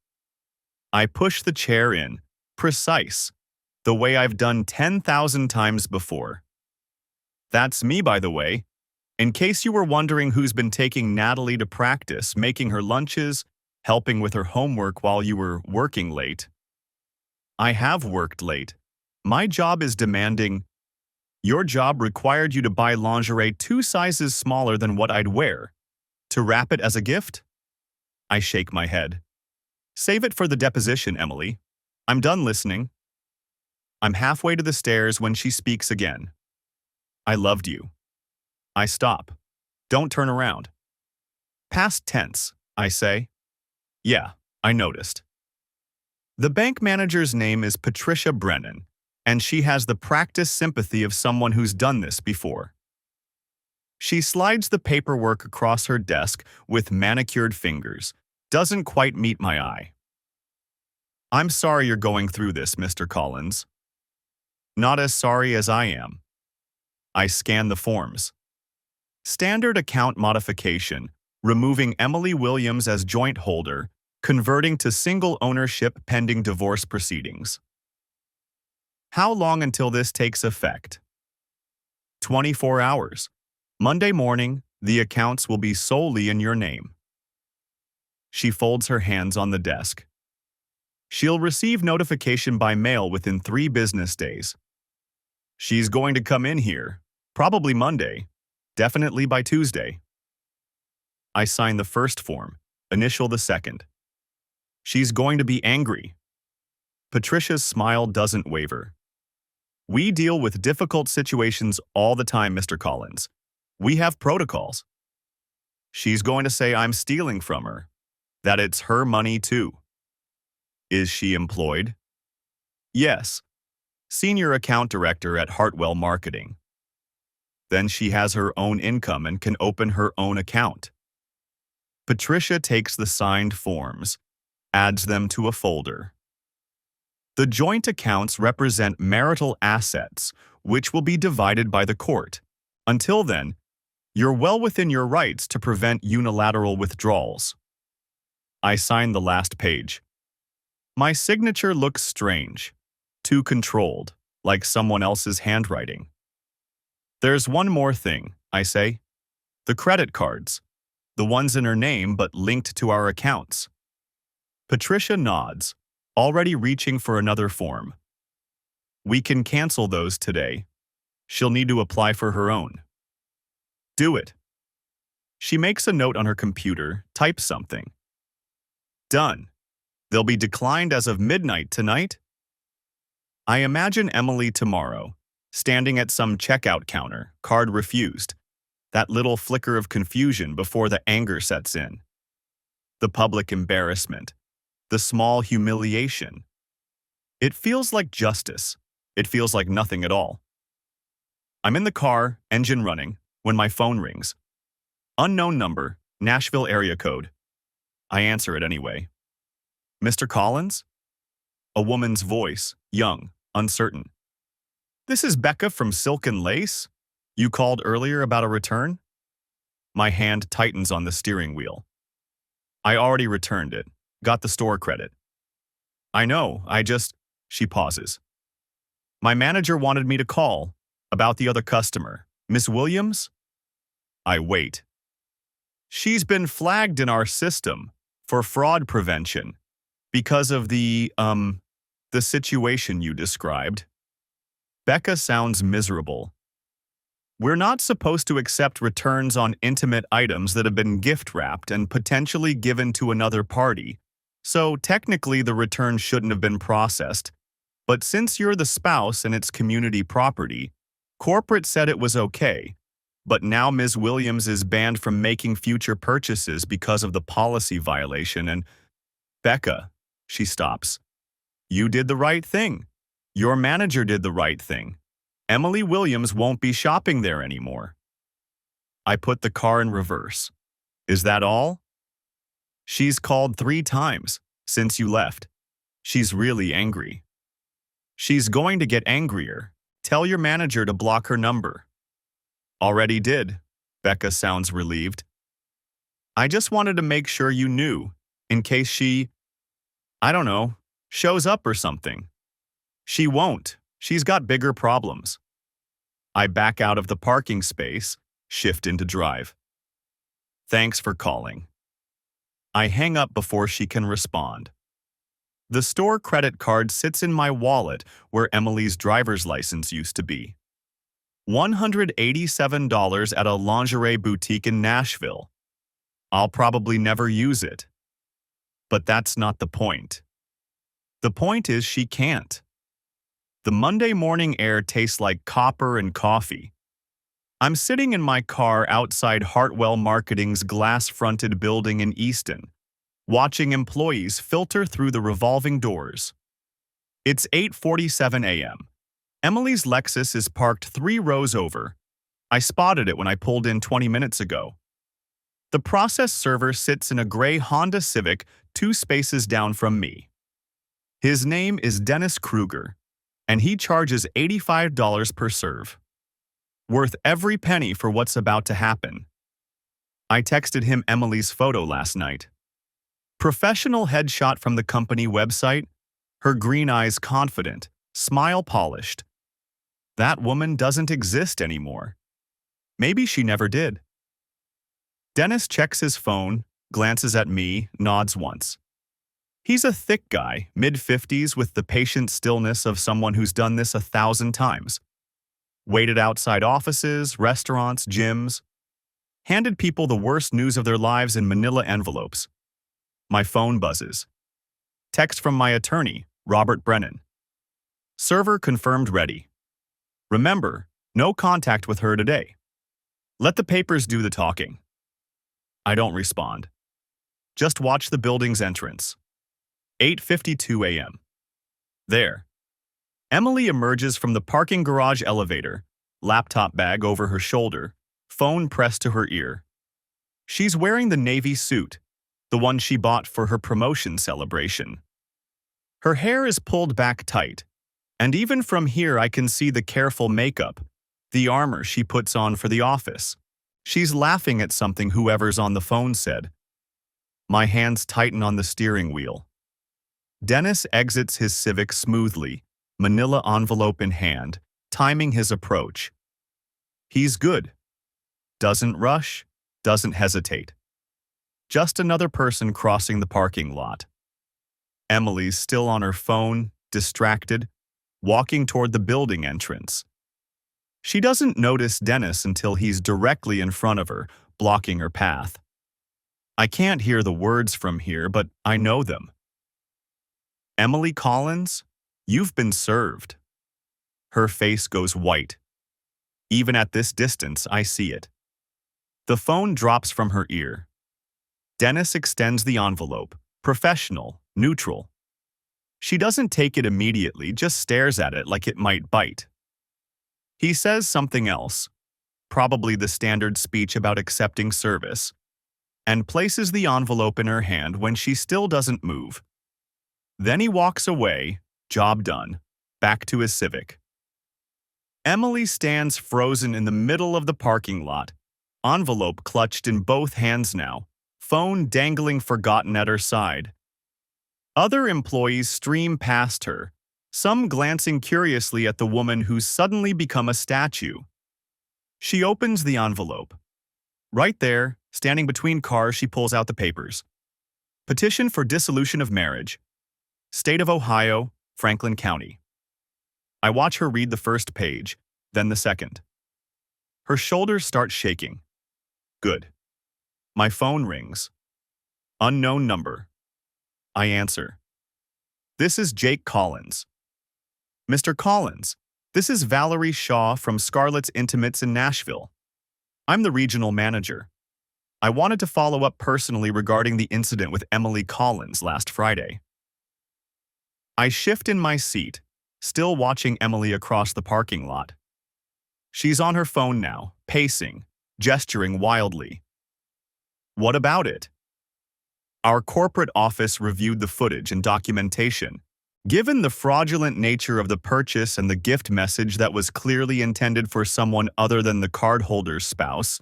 I push the chair in, precise, the way I've done 10,000 times before. That's me, by the way. In case you were wondering who's been taking Natalie to practice, making her lunches, helping with her homework while you were working late. I have worked late. My job is demanding. Your job required you to buy lingerie 2 sizes smaller than what I'd wear. To wrap it as a gift? I shake my head. Save it for the deposition, Emily. I'm done listening. I'm halfway to the stairs when she speaks again. I loved you. I stop. Don't turn around. Past tense, I say. Yeah, I noticed. The bank manager's name is Patricia Brennan, and she has the practiced sympathy of someone who's done this before. She slides the paperwork across her desk with manicured fingers. Doesn't quite meet my eye. I'm sorry you're going through this, Mr. Collins. Not as sorry as I am. I scan the forms. Standard account modification, removing Emily Williams as joint holder, converting to single ownership pending divorce proceedings. How long until this takes effect? 24 hours. Monday morning, the accounts will be solely in your name. She folds her hands on the desk. She'll receive notification by mail within 3 business days. She's going to come in here, probably Monday, definitely by Tuesday. I sign the first form, initial the second. She's going to be angry. Patricia's smile doesn't waver. We deal with difficult situations all the time, Mr. Collins. We have protocols. She's going to say I'm stealing from her, that it's her money too. Is she employed? Yes. Senior account director at Hartwell Marketing. Then she has her own income and can open her own account. Patricia takes the signed forms, adds them to a folder. The joint accounts represent marital assets, which will be divided by the court. Until then, you're well within your rights to prevent unilateral withdrawals. I sign the last page. My signature looks strange, too controlled, like someone else's handwriting. There's one more thing, I say. The credit cards. The ones in her name but linked to our accounts. Patricia nods, already reaching for another form. We can cancel those today. She'll need to apply for her own. Do it. She makes a note on her computer, types something. Done. They'll be declined as of midnight tonight. I imagine Emily tomorrow, standing at some checkout counter, card refused. That little flicker of confusion before the anger sets in. The public embarrassment. The small humiliation. It feels like justice. It feels like nothing at all. I'm in the car, engine running, when my phone rings. Unknown number, Nashville area code. I answer it anyway. Mr. Collins? A woman's voice, young, uncertain. This is Becca from Silk and Lace. You called earlier about a return? My hand tightens on the steering wheel. I already returned it. Got the store credit. I know, She pauses. My manager wanted me to call about the other customer. Miss Williams? I wait. She's been flagged in our system for fraud prevention because of the situation you described. Becca sounds miserable. We're not supposed to accept returns on intimate items that have been gift-wrapped and potentially given to another party, so technically the return shouldn't have been processed. But since you're the spouse and it's community property, corporate said it was okay. But now Ms. Williams is banned from making future purchases because of the policy violation and, Becca, she stops. You did the right thing. Your manager did the right thing. Emily Williams won't be shopping there anymore. I put the car in reverse. Is that all? She's called 3 times since you left. She's really angry. She's going to get angrier. Tell your manager to block her number. Already did. Becca sounds relieved. I just wanted to make sure you knew, in case she, I don't know, shows up or something. She won't. She's got bigger problems. I back out of the parking space, shift into drive. Thanks for calling. I hang up before she can respond. The store credit card sits in my wallet where Emily's driver's license used to be. $187 at a lingerie boutique in Nashville. I'll probably never use it. But that's not the point. The point is she can't. The Monday morning air tastes like copper and coffee. I'm sitting in my car outside Hartwell Marketing's glass-fronted building in Easton, watching employees filter through the revolving doors. It's 8:47 a.m. Emily's Lexus is parked 3 rows over. I spotted it when I pulled in 20 minutes ago. The process server sits in a gray Honda Civic 2 spaces down from me. His name is Dennis Kruger, and he charges $85 per serve. Worth every penny for what's about to happen. I texted him Emily's photo last night. Professional headshot from the company website, her green eyes confident, smile polished. That woman doesn't exist anymore. Maybe she never did. Dennis checks his phone, glances at me, nods once. He's a thick guy, mid-50s with the patient stillness of someone who's done this 1,000 times. Waited outside offices, restaurants, gyms. Handed people the worst news of their lives in manila envelopes. My phone buzzes. Text from my attorney, Robert Brennan. Server confirmed ready. Remember, no contact with her today. Let the papers do the talking. I don't respond. Just watch the building's entrance. 8:52 a.m. There. Emily emerges from the parking garage elevator, laptop bag over her shoulder, phone pressed to her ear. She's wearing the navy suit, the one she bought for her promotion celebration. Her hair is pulled back tight, and even from here I can see the careful makeup, the armor she puts on for the office. She's laughing at something whoever's on the phone said. My hands tighten on the steering wheel. Dennis exits his Civic smoothly, manila envelope in hand, timing his approach. He's good. Doesn't rush, doesn't hesitate. Just another person crossing the parking lot. Emily's still on her phone, distracted, walking toward the building entrance. She doesn't notice Dennis until he's directly in front of her, blocking her path. I can't hear the words from here, but I know them. Emily Collins, you've been served. Her face goes white. Even at this distance, I see it. The phone drops from her ear. Dennis extends the envelope, professional, neutral. She doesn't take it immediately, just stares at it like it might bite. He says something else, probably the standard speech about accepting service, and places the envelope in her hand when she still doesn't move. Then he walks away, job done, back to his Civic. Emily stands frozen in the middle of the parking lot, envelope clutched in both hands now, phone dangling forgotten at her side. Other employees stream past her, some glancing curiously at the woman who's suddenly become a statue. She opens the envelope. Right there, standing between cars, she pulls out the papers. Petition for dissolution of marriage. State of Ohio, Franklin County. I watch her read the first page, then the second. Her shoulders start shaking. Good. My phone rings. Unknown number. I answer. This is Jake Collins. Mr. Collins, this is Valerie Shaw from Scarlett's Intimates in Nashville. I'm the regional manager. I wanted to follow up personally regarding the incident with Emily Collins last Friday. I shift in my seat, still watching Emily across the parking lot. She's on her phone now, pacing, gesturing wildly. What about it? Our corporate office reviewed the footage and documentation. Given the fraudulent nature of the purchase and the gift message that was clearly intended for someone other than the cardholder's spouse,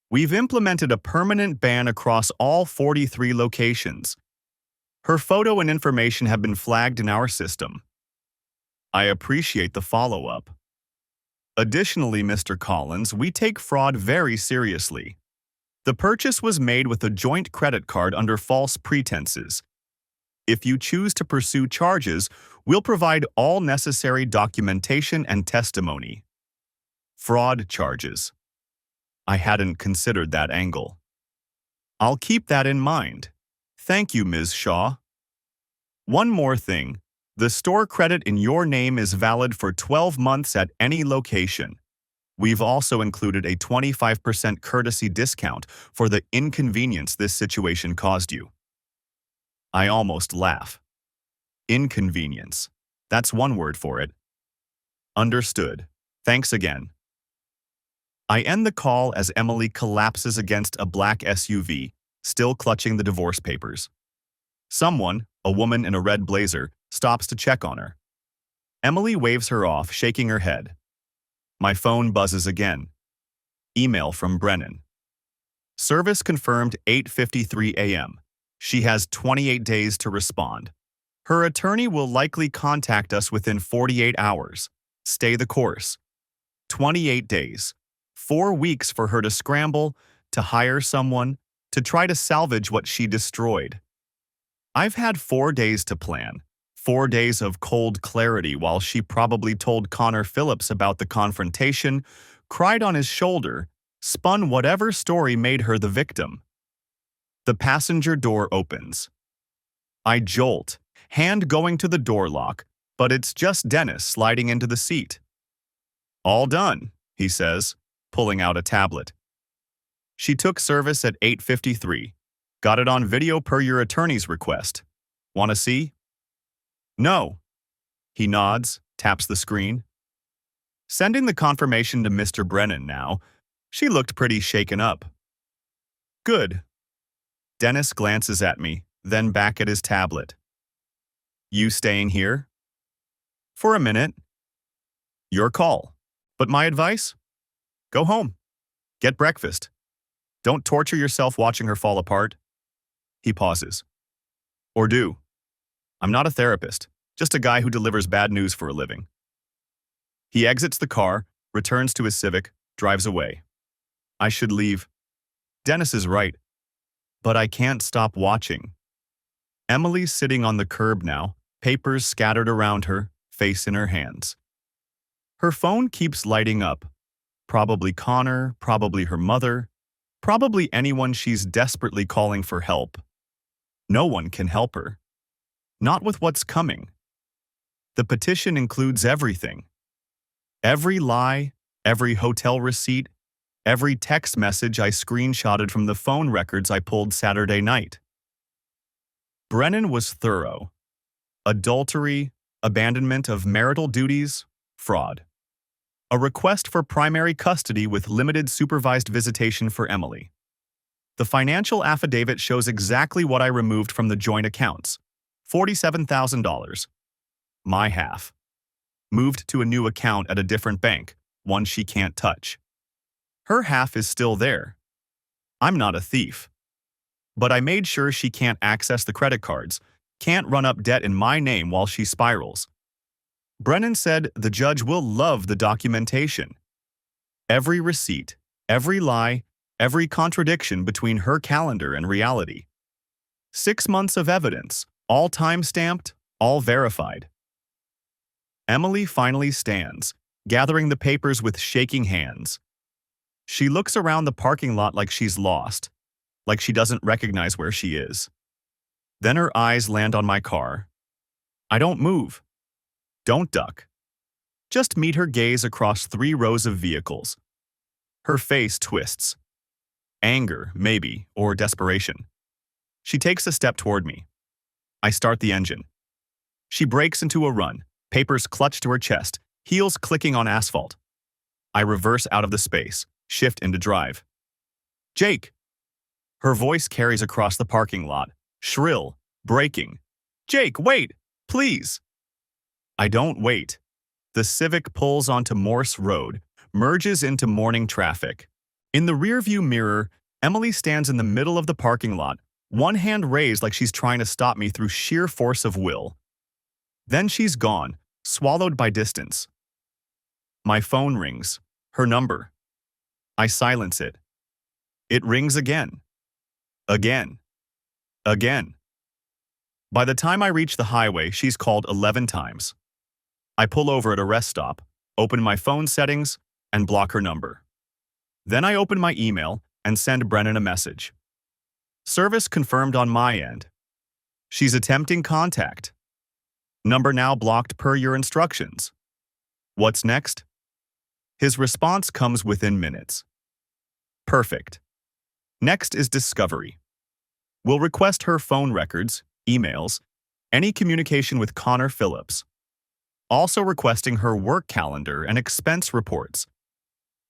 we've implemented a permanent ban across all 43 locations. Her photo and information have been flagged in our system. I appreciate the follow-up. Additionally, Mr. Collins, we take fraud very seriously. The purchase was made with a joint credit card under false pretenses. If you choose to pursue charges, we'll provide all necessary documentation and testimony. Fraud charges. I hadn't considered that angle. I'll keep that in mind. Thank you, Ms. Shaw. One more thing. The store credit in your name is valid for 12 months at any location. We've also included a 25% courtesy discount for the inconvenience this situation caused you. I almost laugh. Inconvenience. That's one word for it. Understood. Thanks again. I end the call as Emily collapses against a black SUV, still clutching the divorce papers. Someone, a woman in a red blazer, stops to check on her. Emily waves her off, shaking her head. My phone buzzes again. Email from Brennan. Service confirmed 8:53 a.m. She has 28 days to respond. Her attorney will likely contact us within 48 hours. Stay the course. 28 days. 4 weeks for her to scramble, to hire someone, to try to salvage what she destroyed. I've had 4 days to plan. 4 days of cold clarity while she probably told Connor Phillips about the confrontation, cried on his shoulder, spun whatever story made her the victim. The passenger door opens. I jolt, hand going to the door lock, but it's just Dennis sliding into the seat. All done, he says, pulling out a tablet. She took service at 8:53. Got it on video per your attorney's request. Want to see? No. He nods, taps the screen. Sending the confirmation to Mr. Brennan now. She looked pretty shaken up. Good. Dennis glances at me, then back at his tablet. You staying here? For a minute. Your call. But my advice? Go home. Get breakfast. Don't torture yourself watching her fall apart. He pauses. Or do. I'm not a therapist, just a guy who delivers bad news for a living. He exits the car, returns to his Civic, drives away. I should leave. Dennis is right. But I can't stop watching. Emily's sitting on the curb now, papers scattered around her, face in her hands. Her phone keeps lighting up. Probably Connor, probably her mother, probably anyone she's desperately calling for help. No one can help her. Not with what's coming. The petition includes everything. Every lie, every hotel receipt, every text message I screenshotted from the phone records I pulled Saturday night. Brennan was thorough. Adultery, abandonment of marital duties, fraud. A request for primary custody with limited supervised visitation for Emily. The financial affidavit shows exactly what I removed from the joint accounts. $47,000. My half. Moved to a new account at a different bank, one she can't touch. Her half is still there. I'm not a thief. But I made sure she can't access the credit cards, can't run up debt in my name while she spirals. Brennan said the judge will love the documentation. Every receipt, every lie, every contradiction between her calendar and reality. 6 months of evidence, all time-stamped, all verified. Emily finally stands, gathering the papers with shaking hands. She looks around the parking lot like she's lost, like she doesn't recognize where she is. Then her eyes land on my car. I don't move. Don't duck. Just meet her gaze across 3 rows of vehicles. Her face twists. Anger, maybe, or desperation. She takes a step toward me. I start the engine. She breaks into a run, papers clutched to her chest, heels clicking on asphalt. I reverse out of the space, shift into drive. Jake! Her voice carries across the parking lot, shrill, braking. Jake, wait! Please! I don't wait. The Civic pulls onto Morse Road, merges into morning traffic. In the rearview mirror, Emily stands in the middle of the parking lot, one hand raised like she's trying to stop me through sheer force of will. Then she's gone, swallowed by distance. My phone rings. Her number. I silence it. It rings again. Again. Again. By the time I reach the highway, she's called 11 times. I pull over at a rest stop, open my phone settings, and block her number. Then I open my email and send Brennan a message. Service confirmed on my end. She's attempting contact. Number now blocked per your instructions. What's next? His response comes within minutes. Perfect. Next is discovery. We'll request her phone records, emails, any communication with Connor Phillips. Also requesting her work calendar and expense reports.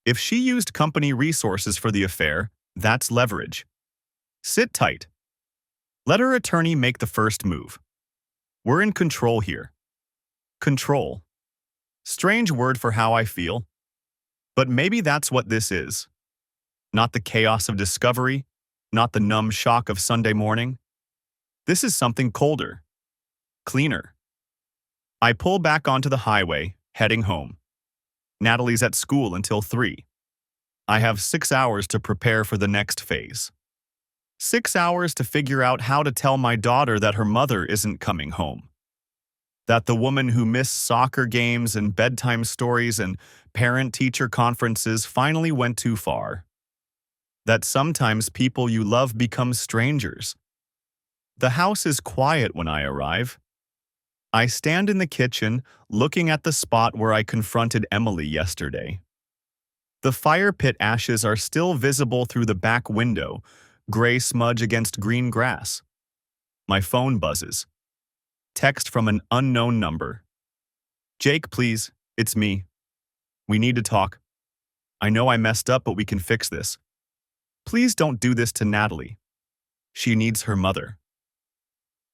If she used company resources for the affair, that's leverage. Sit tight. Let her attorney make the first move. We're in control here. Control. Strange word for how I feel. But maybe that's what this is. Not the chaos of discovery, not the numb shock of Sunday morning. This is something colder. Cleaner. I pull back onto the highway, heading home. Natalie's at school until 3. I have 6 hours to prepare for the next phase. 6 hours to figure out how to tell my daughter that her mother isn't coming home. That the woman who missed soccer games and bedtime stories and parent-teacher conferences finally went too far. That sometimes people you love become strangers. The house is quiet when I arrive. I stand in the kitchen, looking at the spot where I confronted Emily yesterday. The fire pit ashes are still visible through the back window, gray smudge against green grass. My phone buzzes. Text from an unknown number. Jake, please, it's me. We need to talk. I know I messed up, but we can fix this. Please don't do this to Natalie. She needs her mother.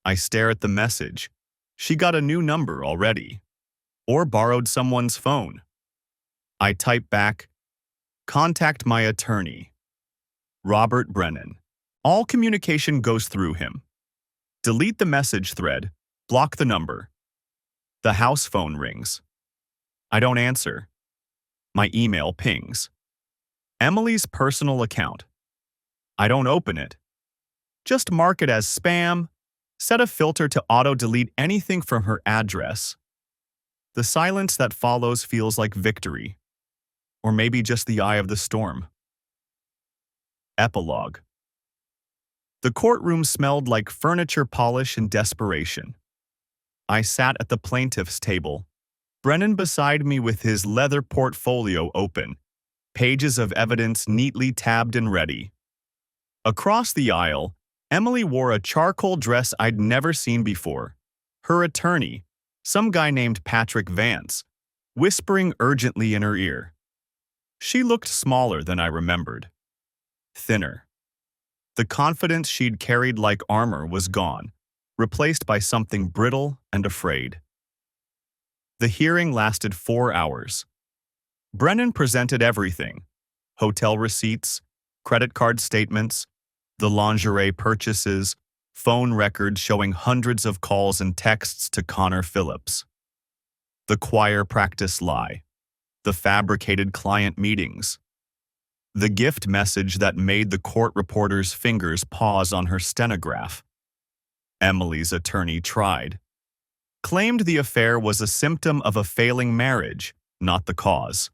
I stare at the message. She got a new number already. Or borrowed someone's phone. I type back, contact my attorney. Robert Brennan. All communication goes through him. Delete the message thread, block the number. The house phone rings. I don't answer. My email pings. Emily's personal account. I don't open it. Just mark it as spam. Set a filter to auto-delete anything from her address. The silence that follows feels like victory. Or maybe just the eye of the storm. Epilogue. The courtroom smelled like furniture polish and desperation. I sat at the plaintiff's table, Brennan beside me with his leather portfolio open, pages of evidence neatly tabbed and ready. Across the aisle, Emily wore a charcoal dress I'd never seen before. Her attorney, some guy named Patrick Vance, whispering urgently in her ear. She looked smaller than I remembered. Thinner. The confidence she'd carried like armor was gone, replaced by something brittle and afraid. The hearing lasted 4 hours. Brennan presented everything: hotel receipts, credit card statements, the lingerie purchases, phone records showing hundreds of calls and texts to Connor Phillips. The choir practice lie, the fabricated client meetings, the gift message that made the court reporter's fingers pause on her stenograph. Emily's attorney tried. Claimed the affair was a symptom of a failing marriage, not the cause.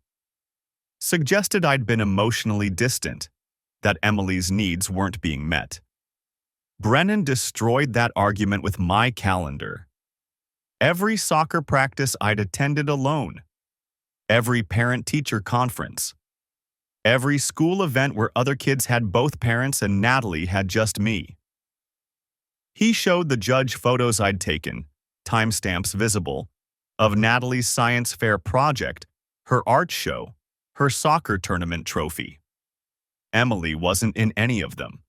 suggested I'd been emotionally distant, that Emily's needs weren't being met. Brennan destroyed that argument with my calendar. Every soccer practice I'd attended alone, every parent-teacher conference, every school event where other kids had both parents and Natalie had just me. He showed the judge photos I'd taken, timestamps visible, of Natalie's science fair project, her art show, her soccer tournament trophy. Emily wasn't in any of them.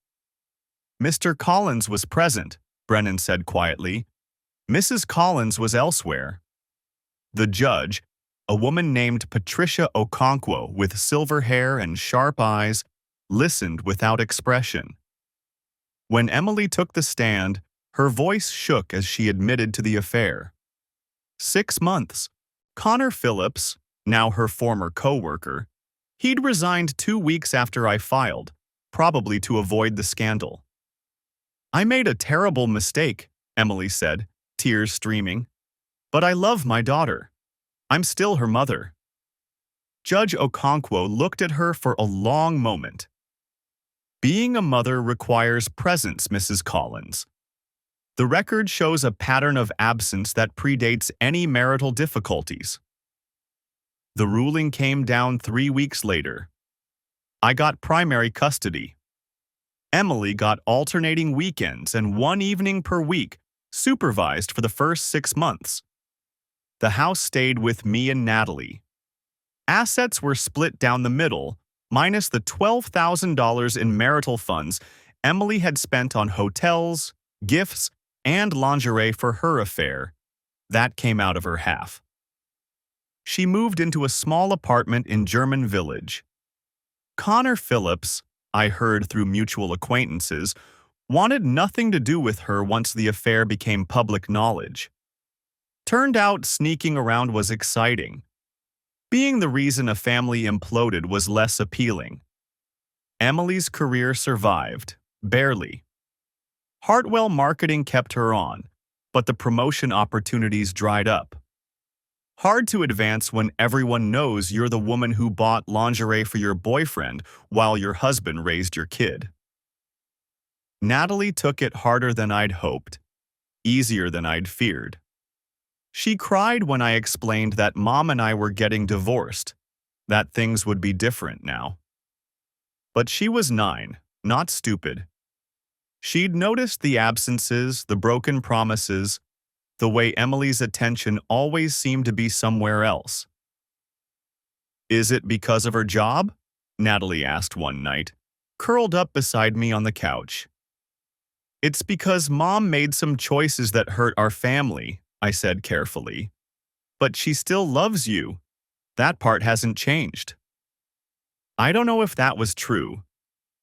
Mr. Collins was present, Brennan said quietly. Mrs. Collins was elsewhere. The judge, a woman named Patricia Okonkwo with silver hair and sharp eyes, listened without expression. When Emily took the stand, her voice shook as she admitted to the affair. 6 months. Connor Phillips, now her former co-worker, he'd resigned 2 weeks after I filed, probably to avoid the scandal. I made a terrible mistake, Emily said, tears streaming. But I love my daughter. I'm still her mother. Judge Okonkwo looked at her for a long moment. Being a mother requires presence, Mrs. Collins. The record shows a pattern of absence that predates any marital difficulties. The ruling came down 3 weeks later. I got primary custody. Emily got alternating weekends and 1 evening per week, supervised for the first 6 months. The house stayed with me and Natalie. Assets were split down the middle, minus the $12,000 in marital funds Emily had spent on hotels, gifts, and lingerie for her affair. That came out of her half. She moved into a small apartment in German Village. Connor Phillips, I heard through mutual acquaintances, wanted nothing to do with her once the affair became public knowledge. Turned out sneaking around was exciting. Being the reason a family imploded was less appealing. Emily's career survived, barely. Hartwell Marketing kept her on, but the promotion opportunities dried up. Hard to advance when everyone knows you're the woman who bought lingerie for your boyfriend while your husband raised your kid. Natalie took it harder than I'd hoped, easier than I'd feared. She cried when I explained that Mom and I were getting divorced, that things would be different now. But she was 9, not stupid. She'd noticed the absences, the broken promises, the way Emily's attention always seemed to be somewhere else. Is it because of her job? Natalie asked one night, curled up beside me on the couch. It's because Mom made some choices that hurt our family, I said carefully. But she still loves you. That part hasn't changed. I don't know if that was true,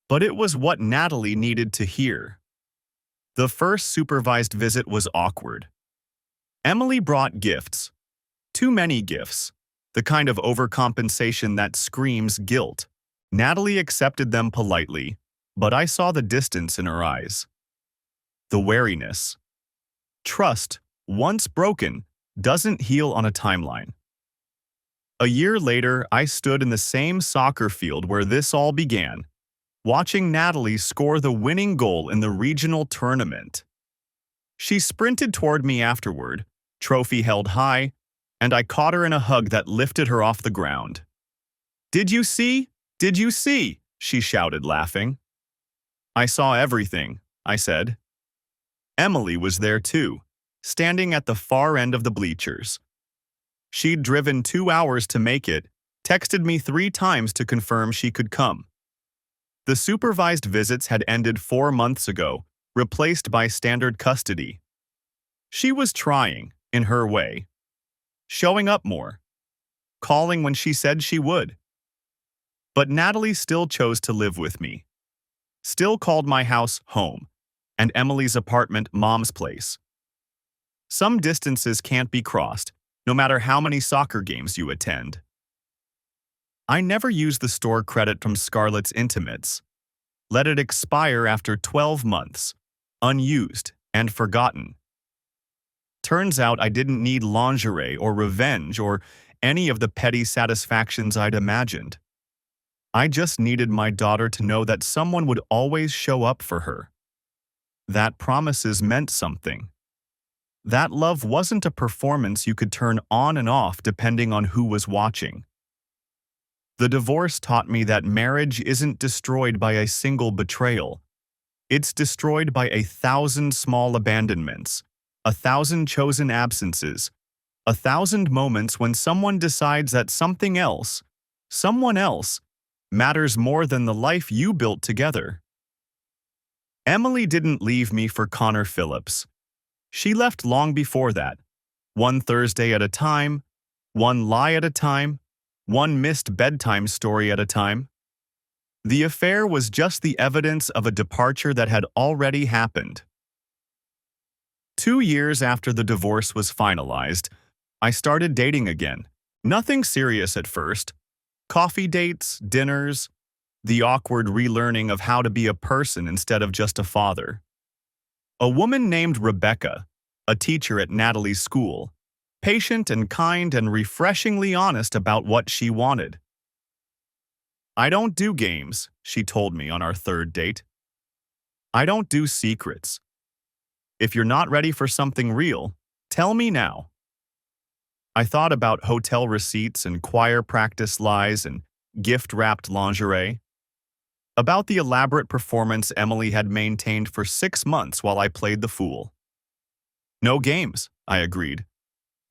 but it was what Natalie needed to hear. The first supervised visit was awkward. Emily brought gifts. Too many gifts. The kind of overcompensation that screams guilt. Natalie accepted them politely, but I saw the distance in her eyes. The wariness. Trust, once broken, doesn't heal on a timeline. A year later, I stood in the same soccer field where this all began, watching Natalie score the winning goal in the regional tournament. She sprinted toward me afterward, trophy held high, and I caught her in a hug that lifted her off the ground. "Did you see? Did you see?" she shouted, laughing. "I saw everything," I said. Emily was there too, standing at the far end of the bleachers. She'd driven 2 hours to make it, texted me 3 times to confirm she could come. The supervised visits had ended 4 months ago, replaced by standard custody. She was trying, in her way. Showing up more. Calling when she said she would. But Natalie still chose to live with me. Still called my house home, and Emily's apartment Mom's place. Some distances can't be crossed, no matter how many soccer games you attend. I never used the store credit from Scarlett's Intimates. Let it expire after 12 months, unused and forgotten. Turns out I didn't need lingerie or revenge or any of the petty satisfactions I'd imagined. I just needed my daughter to know that someone would always show up for her. That promises meant something. That love wasn't a performance you could turn on and off depending on who was watching. The divorce taught me that marriage isn't destroyed by a single betrayal. It's destroyed by 1,000 small abandonments, 1,000 chosen absences, 1,000 moments when someone decides that someone else, matters more than the life you built together. Emily didn't leave me for Connor Phillips. She left long before that, one Thursday at a time, one lie at a time, one missed bedtime story at a time. The affair was just the evidence of a departure that had already happened. 2 years after the divorce was finalized, I started dating again. Nothing serious at first. Coffee dates, dinners, the awkward relearning of how to be a person instead of just a father. A woman named Rebecca, a teacher at Natalie's school, patient and kind and refreshingly honest about what she wanted. "I don't do games," she told me on our third date. "I don't do secrets. If you're not ready for something real, tell me now." I thought about hotel receipts and choir practice lies and gift-wrapped lingerie. About the elaborate performance Emily had maintained for 6 months while I played the fool. "No games," I agreed.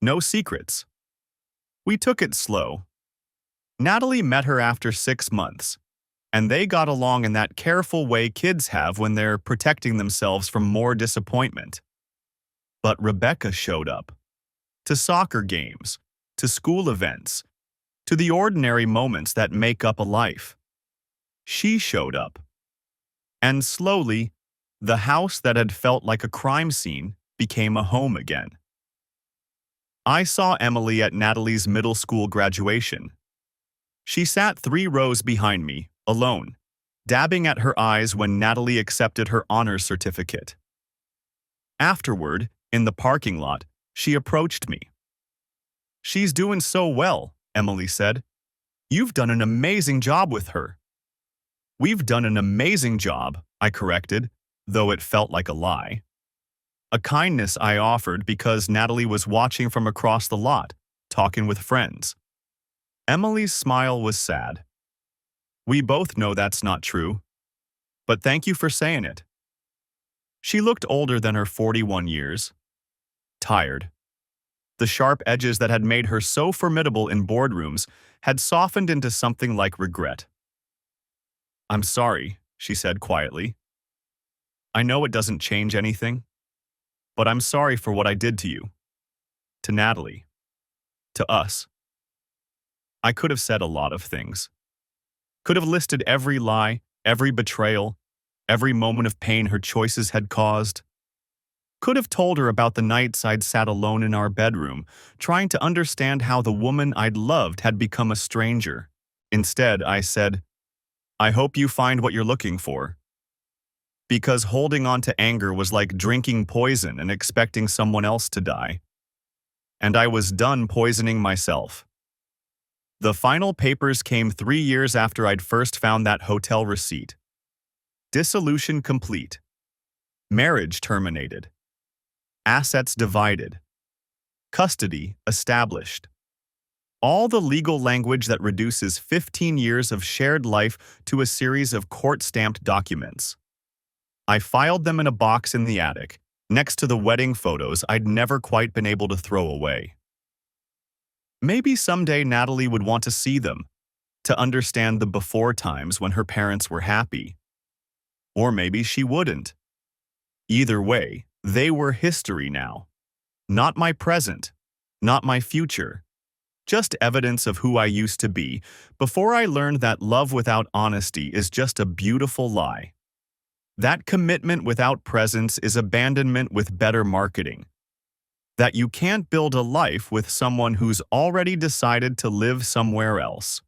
"No secrets." We took it slow. Natalie met her after 6 months, and they got along in that careful way kids have when they're protecting themselves from more disappointment. But Rebecca showed up. To soccer games, to school events, to the ordinary moments that make up a life. She showed up. And slowly, the house that had felt like a crime scene became a home again. I saw Emily at Natalie's middle school graduation. She sat 3 rows behind me, alone, dabbing at her eyes when Natalie accepted her honors certificate. Afterward, in the parking lot, she approached me. "She's doing so well," Emily said. "You've done an amazing job with her." "We've done an amazing job," I corrected, though it felt like a lie. A kindness I offered because Natalie was watching from across the lot, talking with friends. Emily's smile was sad. "We both know that's not true. But thank you for saying it." She looked older than her 41 years. Tired. The sharp edges that had made her so formidable in boardrooms had softened into something like regret. "I'm sorry," she said quietly. "I know it doesn't change anything, but I'm sorry for what I did to you. To Natalie. To us." I could have said a lot of things. Could have listed every lie, every betrayal, every moment of pain her choices had caused. Could have told her about the nights I'd sat alone in our bedroom, trying to understand how the woman I'd loved had become a stranger. Instead, I said, "I hope you find what you're looking for." Because holding on to anger was like drinking poison and expecting someone else to die. And I was done poisoning myself. The final papers came 3 years after I'd first found that hotel receipt. Dissolution complete. Marriage terminated. Assets divided. Custody established. All the legal language that reduces 15 years of shared life to a series of court-stamped documents. I filed them in a box in the attic, next to the wedding photos I'd never quite been able to throw away. Maybe someday Natalie would want to see them, to understand the before times when her parents were happy. Or maybe she wouldn't. Either way, they were history now. Not my present, not my future. Just evidence of who I used to be before I learned that love without honesty is just a beautiful lie. That commitment without presence is abandonment with better marketing. That you can't build a life with someone who's already decided to live somewhere else.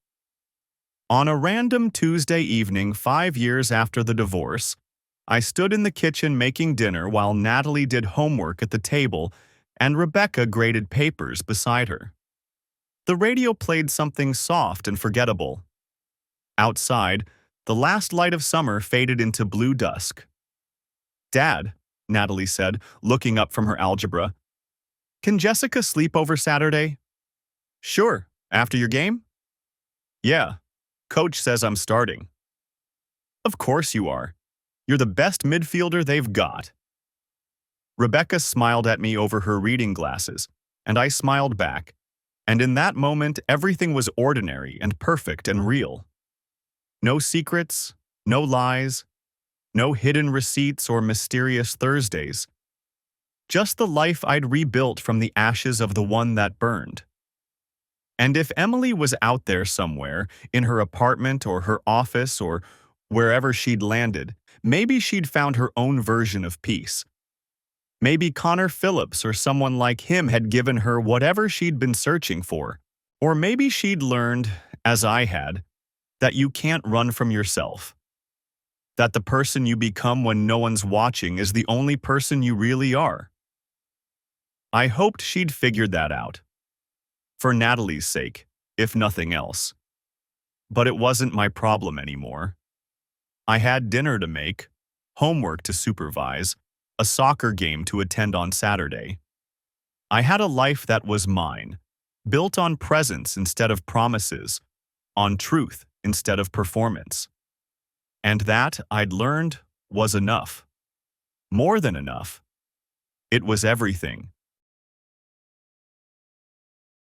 On a random Tuesday evening 5 years after the divorce, I stood in the kitchen making dinner while Natalie did homework at the table and Rebecca graded papers beside her. The radio played something soft and forgettable. Outside, the last light of summer faded into blue dusk. "Dad," Natalie said, looking up from her algebra, "can Jessica sleep over Saturday?" "Sure. After your game?" "Yeah. Coach says I'm starting." "Of course you are. You're the best midfielder they've got." Rebecca smiled at me over her reading glasses, and I smiled back. And in that moment, everything was ordinary and perfect and real. No secrets, no lies, no hidden receipts or mysterious Thursdays. Just the life I'd rebuilt from the ashes of the one that burned. And if Emily was out there somewhere, in her apartment or her office or wherever she'd landed, maybe she'd found her own version of peace. Maybe Connor Phillips or someone like him had given her whatever she'd been searching for. Or maybe she'd learned, as I had, that you can't run from yourself. That the person you become when no one's watching is the only person you really are. I hoped she'd figured that out. For Natalie's sake, if nothing else. But it wasn't my problem anymore. I had dinner to make, homework to supervise, a soccer game to attend on Saturday. I had a life that was mine, built on presence instead of promises, on truth instead of performance. And that, I'd learned, was enough. More than enough. It was everything.